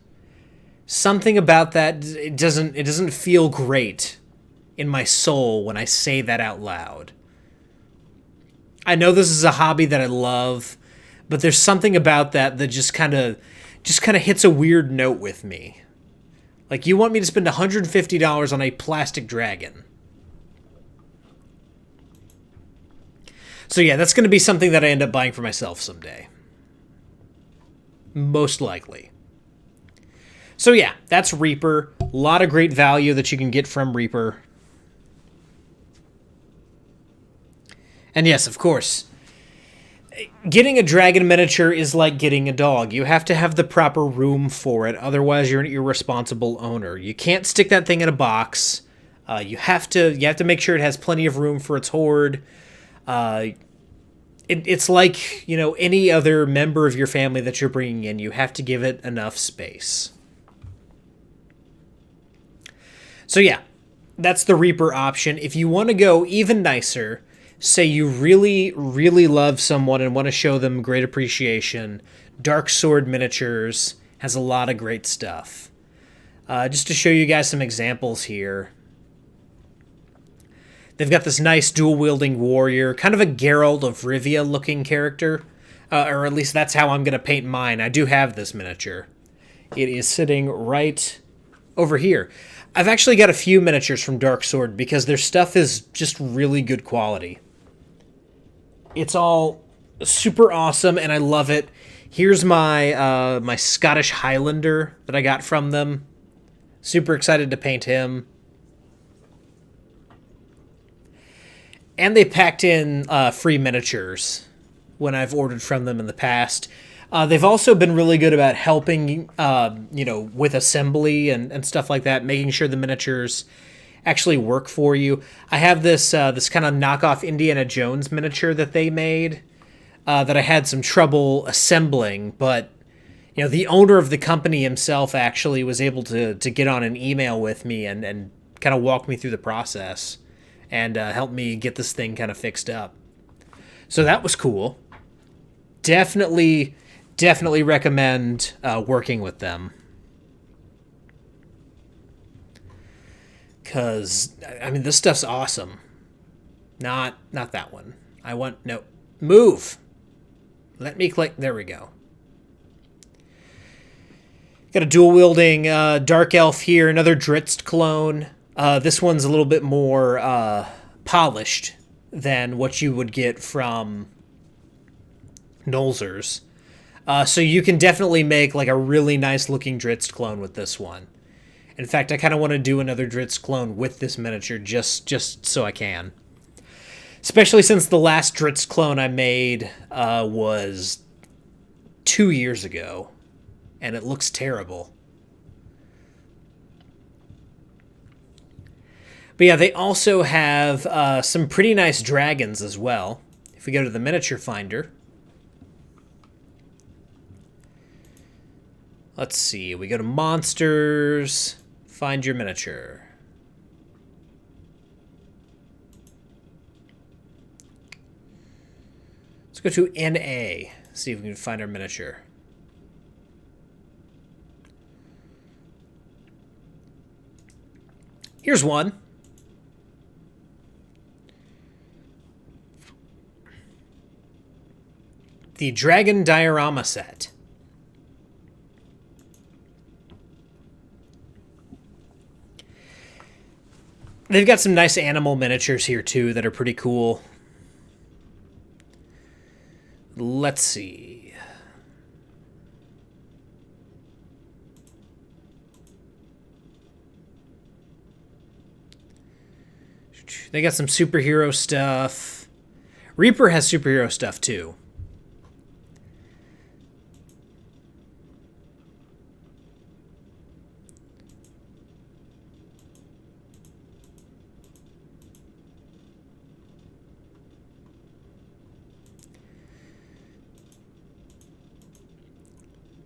Something about that, it doesn't feel great in my soul when I say that out loud. I know this is a hobby that I love, but there's something about that just kind of hits a weird note with me. Like, you want me to spend $150 on a plastic dragon? So yeah, that's going to be something that I end up buying for myself someday. Most likely. So yeah, that's Reaper. A lot of great value that you can get from Reaper. And yes, of course, getting a dragon miniature is like getting a dog. You have to have the proper room for it, otherwise you're an irresponsible owner. You can't stick that thing in a box. You have to make sure it has plenty of room for its hoard. It's like, any other member of your family that you're bringing in. You have to give it enough space. So yeah, that's the Reaper option. If you want to go even nicer, say you really, really love someone and want to show them great appreciation, Dark Sword Miniatures has a lot of great stuff. Just to show you guys some examples here. They've got this nice dual-wielding warrior, kind of a Geralt of Rivia-looking character. Or at least that's how I'm going to paint mine. I do have this miniature. It is sitting right over here. I've actually got a few miniatures from Dark Sword because their stuff is just really good quality. It's all super awesome, and I love it. Here's my my Scottish Highlander that I got from them. Super excited to paint him. And they packed in free miniatures when I've ordered from them in the past. They've also been really good about helping, with assembly and stuff like that, making sure the miniatures actually work for you. I have this kind of knockoff Indiana Jones miniature that they made that I had some trouble assembling, but the owner of the company himself actually was able to get on an email with me and kind of walk me through the process and help me get this thing kind of fixed up. So that was cool. Definitely recommend working with them. Because, this stuff's awesome. Not that one. No. Move! Let me click. There we go. Got a dual-wielding Dark Elf here, another Dritz clone. This one's a little bit more polished than what you would get from Nolzur's. So you can definitely make like a really nice-looking Dritz clone with this one. In fact, I kind of want to do another Dritz clone with this miniature just so I can. Especially since the last Dritz clone I made was 2 years ago, and it looks terrible. But yeah, they also have some pretty nice dragons as well. If we go to the miniature finder. Let's see, we go to monsters, find your miniature. Let's go to NA, see if we can find our miniature. Here's one. The Dragon Diorama set. They've got some nice animal miniatures here, too, that are pretty cool. Let's see. They got some superhero stuff. Reaper has superhero stuff, too.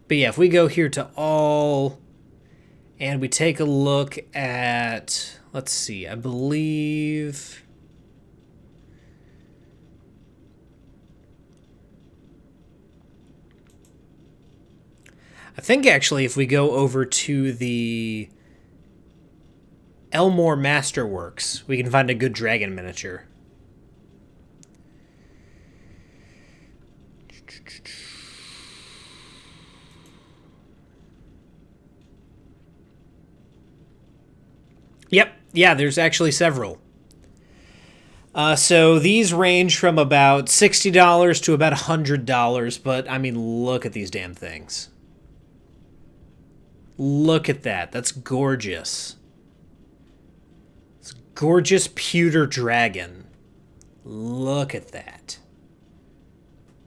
But yeah, if we go here to all, and we take a look at, let's see, I believe, I think actually if we go over to the Elmore Masterworks, we can find a good dragon miniature. Yep, yeah, there's actually several. So these range from about $60 to about $100, but I mean, look at these damn things. Look at that. That's gorgeous. It's a gorgeous pewter dragon. Look at that.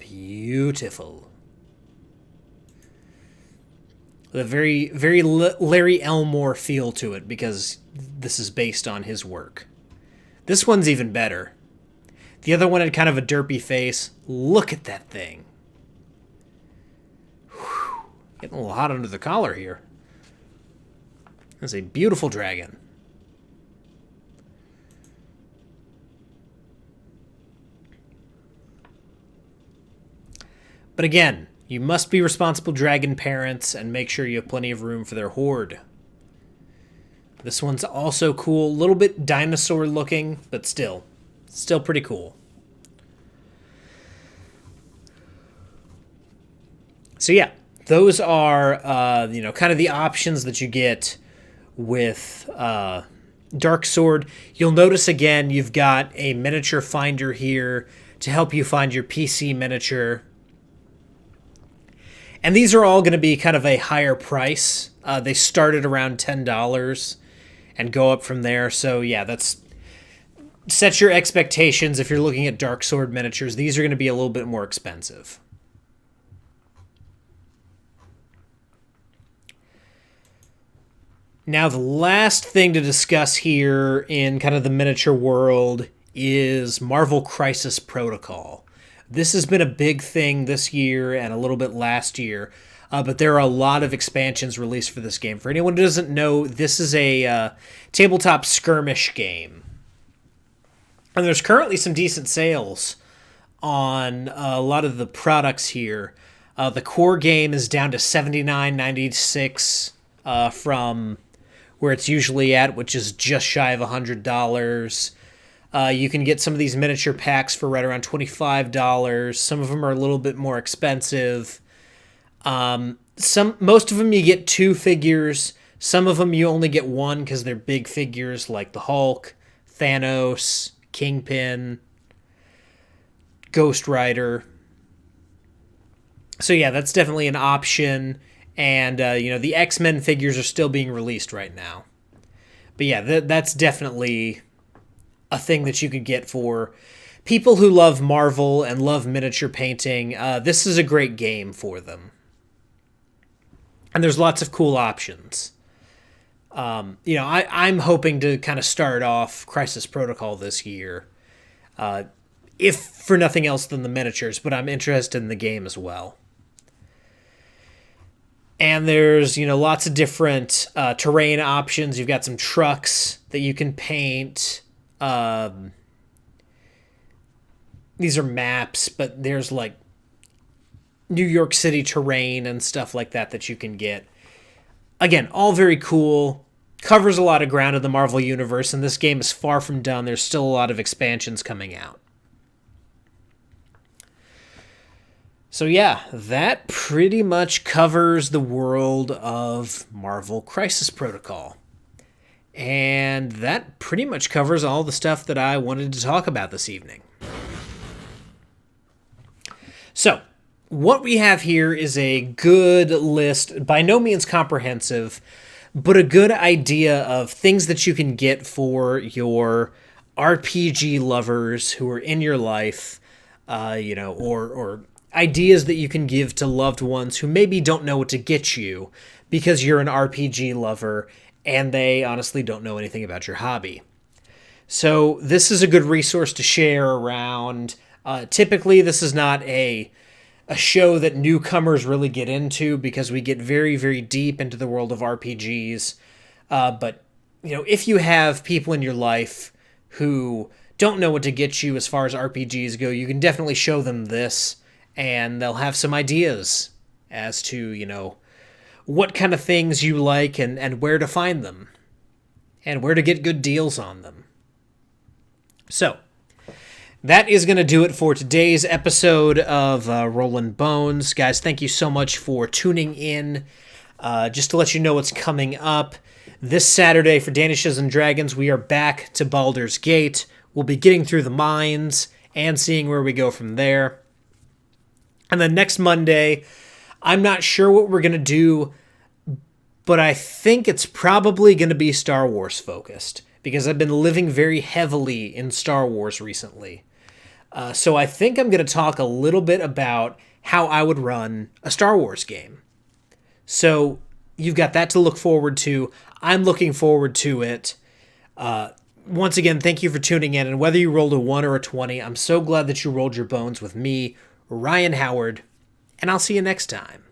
Beautiful. The very, very Larry Elmore feel to it because this is based on his work. This one's even better. The other one had kind of a derpy face. Look at that thing. Whew. Getting a little hot under the collar here. That's a beautiful dragon. But again, you must be responsible dragon parents and make sure you have plenty of room for their horde. This one's also cool. A little bit dinosaur looking, but still pretty cool. So yeah, those are, kind of the options that you get with Dark Sword. You'll notice again, you've got a miniature finder here to help you find your PC miniature. And these are all going to be kind of a higher price. They start at around $10 and go up from there. So yeah, set your expectations if you're looking at Dark Sword miniatures. These are going to be a little bit more expensive. Now, the last thing to discuss here in kind of the miniature world is Marvel Crisis Protocol. This has been a big thing this year and a little bit last year, but there are a lot of expansions released for this game. For anyone who doesn't know, this is a tabletop skirmish game. And there's currently some decent sales on a lot of the products here. The core game is down to $79.96 from where it's usually at, which is just shy of $100. You can get some of these miniature packs for right around $25. Some of them are a little bit more expensive. Most of them you get 2 figures. Some of them you only get 1 because they're big figures like the Hulk, Thanos, Kingpin, Ghost Rider. So yeah, that's definitely an option. And, the X-Men figures are still being released right now. But yeah, that's definitely a thing that you could get for people who love Marvel and love miniature painting. This is a great game for them. And there's lots of cool options. I'm hoping to kind of start off Crisis Protocol this year, if for nothing else than the miniatures, but I'm interested in the game as well. And there's, lots of different terrain options. You've got some trucks that you can paint. These are maps, but there's like New York City terrain and stuff like that you can get. Again, all very cool. Covers a lot of ground in the Marvel Universe, and this game is far from done. There's still a lot of expansions coming out. So yeah, that pretty much covers the world of Marvel Crisis Protocol. And that pretty much covers all the stuff that I wanted to talk about this evening. So, what we have here is a good list, by no means comprehensive, but a good idea of things that you can get for your RPG lovers who are in your life, or ideas that you can give to loved ones who maybe don't know what to get you because you're an RPG lover and they honestly don't know anything about your hobby. So this is a good resource to share around. Typically, this is not a show that newcomers really get into because we get very, very deep into the world of RPGs. But, if you have people in your life who don't know what to get you as far as RPGs go, you can definitely show them this, and they'll have some ideas as to, what kind of things you like and where to find them, and where to get good deals on them. So, that is going to do it for today's episode of Rollin' Bones. Guys, thank you so much for tuning in. Just to let you know what's coming up, this Saturday for Danishes and Dragons, we are back to Baldur's Gate. We'll be getting through the mines and seeing where we go from there. And then next Monday, I'm not sure what we're going to do, but I think it's probably going to be Star Wars focused, because I've been living very heavily in Star Wars recently. So I think I'm going to talk a little bit about how I would run a Star Wars game. So you've got that to look forward to. I'm looking forward to it. Once again, thank you for tuning in. And whether you rolled a 1 or a 20, I'm so glad that you rolled your bones with me, Ryan Howard, and I'll see you next time.